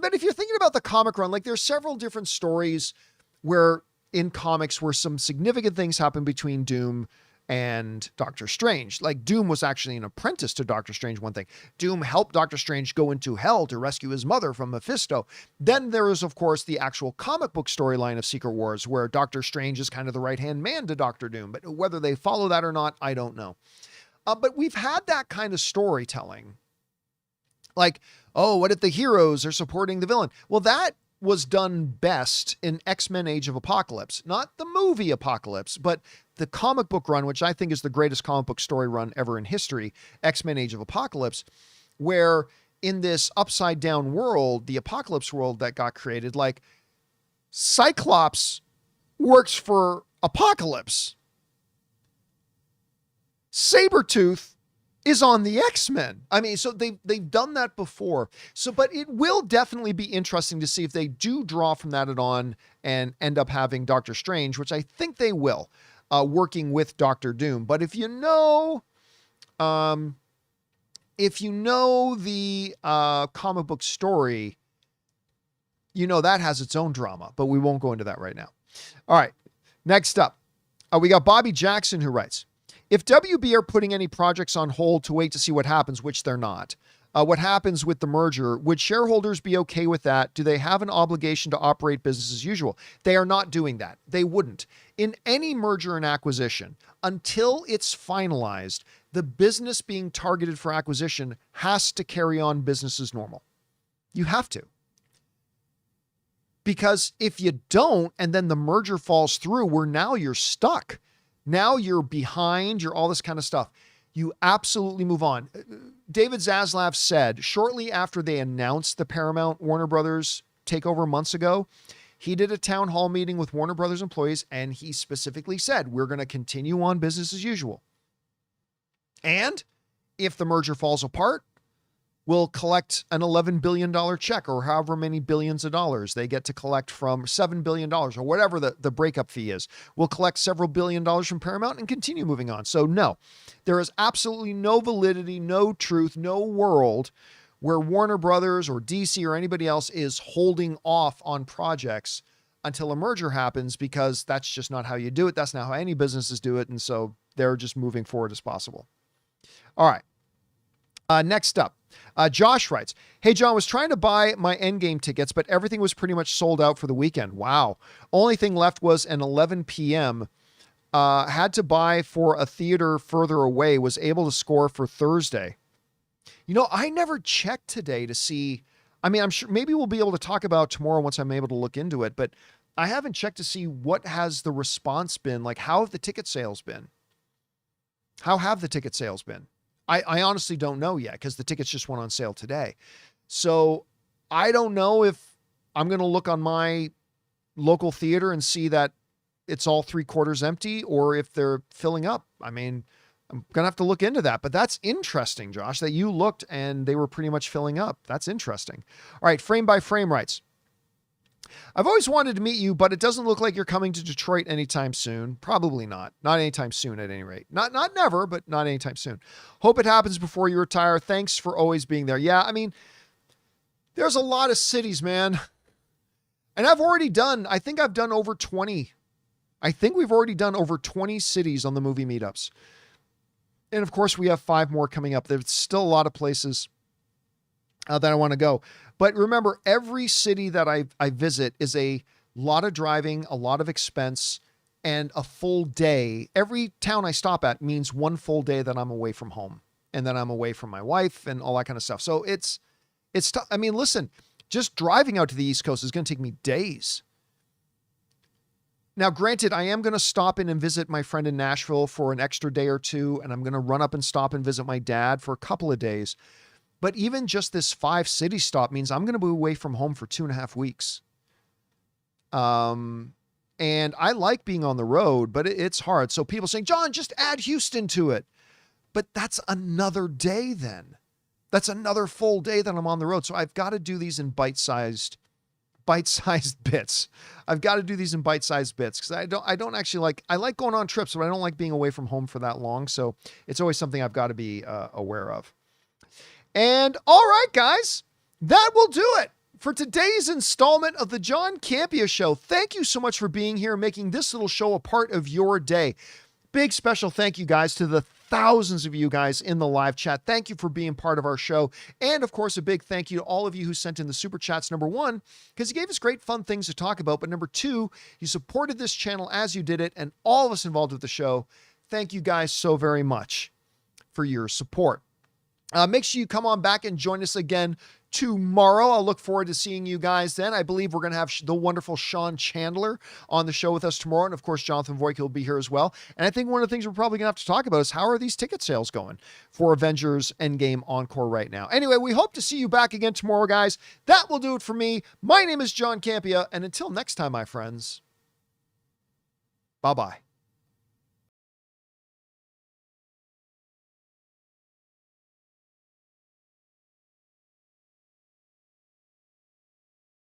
But if you're thinking about the comic run, like there's several different stories where in comics where some significant things happen between Doom and Doctor Strange. Like Doom was actually an apprentice to Doctor Strange, one thing. Doom helped Doctor Strange go into hell to rescue his mother from Mephisto. Then there is, of course, the actual comic book storyline of Secret Wars, where Doctor Strange is kind of the right-hand man to Doctor Doom. But whether they follow that or not, I don't know. But we've had that kind of storytelling. Like, oh, what if the heroes are supporting the villain? Well, that was done best in X-Men Age of Apocalypse. Not the movie Apocalypse, but the comic book run, which I think is the greatest comic book story run ever in history, X-Men Age of Apocalypse, where in this upside down world, the Apocalypse world that got created, like Cyclops works for Apocalypse. Sabretooth is on the X-Men. I mean, so they've done that before. So, but it will definitely be interesting to see if they do draw from that on and end up having Doctor Strange, which I think they will, working with Doctor Doom. But if you know the comic book story, you know that has its own drama, but we won't go into that right now. All right. Next up, we got Bobby Jackson who writes, if WB are putting any projects on hold to wait to see what happens, which they're not, what happens with the merger, would shareholders be okay with that? Do they have an obligation to operate business as usual? They are not doing that. They wouldn't. In any merger and acquisition, until it's finalized, the business being targeted for acquisition has to carry on business as normal. You have to. Because if you don't, and then the merger falls through, where now you're stuck. Now you're behind, you're all this kind of stuff. You absolutely move on. David Zaslav said shortly after they announced the Paramount Warner Brothers takeover months ago, he did a town hall meeting with Warner Brothers employees, and he specifically said, we're going to continue on business as usual. And if the merger falls apart, we'll collect an $11 billion check, or however many billions of dollars they get to collect from $7 billion or whatever the breakup fee is. We'll collect several $1 billion from Paramount and continue moving on. So no, there is absolutely no validity, no truth, no world where Warner Brothers or DC or anybody else is holding off on projects until a merger happens, because that's just not how you do it. That's not how any businesses do it. And so they're just moving forward as possible. All right. Next up, Josh writes, hey, John, was trying to buy my Endgame tickets, but everything was pretty much sold out for the weekend. Wow. Only thing left was an 11 p.m. Had to buy for a theater further away, was able to score for Thursday. You know, I never checked today to see. I mean, I'm sure maybe we'll be able to talk about tomorrow once I'm able to look into it, but I haven't checked to see what has the response been. Like, how have the ticket sales been? How have the ticket sales been? I honestly don't know yet, because the tickets just went on sale today. So I don't know if I'm going to look on my local theater and see that it's all 3/4 empty, or if they're filling up. I mean, I'm going to have to look into that, but that's interesting, Josh, that you looked and they were pretty much filling up. That's interesting. All right. Frame by Frame writes, I've always wanted to meet you, but it doesn't look like you're coming to Detroit anytime soon. Probably not. Not anytime soon at any rate. Not never, but not anytime soon. Hope it happens before you retire. Thanks for always being there. Yeah, I mean, there's a lot of cities, man. And I've already done, I think I've done over 20. I think we've already done over 20 cities on the movie meetups. And of course, we have 5 more coming up. There's still a lot of places that I want to go. But remember, every city that I visit is a lot of driving, a lot of expense, and a full day. Every town I stop at means one full day that I'm away from home. and then I'm away from my wife and all that kind of stuff. So it's tough. I mean, listen, just driving out to the East Coast is going to take me days. Now, granted, I am going to stop in and visit my friend in Nashville for an extra day or two, and I'm going to run up and stop and visit my dad for a couple of days. But even just this 5-city stop means I'm going to be away from home for 2.5 weeks. And I like being on the road, but it's hard. So people saying, John, just add Houston to it. But that's another day then. That's another full day that I'm on the road. So I've got to do these in bite-sized bits. I've got to do these in bite-sized bits because I don't actually like, I like going on trips, but I don't like being away from home for that long. So it's always something I've got to be aware of. And all right, guys, that will do it for today's installment of the John Campea Show. Thank you so much for being here and making this little show a part of your day. Big special thank you, guys, to the thousands of you guys in the live chat. Thank you for being part of our show. And of course, a big thank you to all of you who sent in the super chats. Number one, because you gave us great fun things to talk about. But number two, you supported this channel as you did it. And all of us involved with the show, thank you guys so very much for your support. Make sure you come on back and join us again tomorrow. I'll look forward to seeing you guys then. I believe we're going to have the wonderful Sean Chandler on the show with us tomorrow. And of course, Jonathan Voigt will be here as well. And I think one of the things we're probably going to have to talk about is how are these ticket sales going for Avengers Endgame Encore right now. Anyway, we hope to see you back again tomorrow, guys. That will do it for me. My name is John Campea. And until next time, my friends, bye-bye.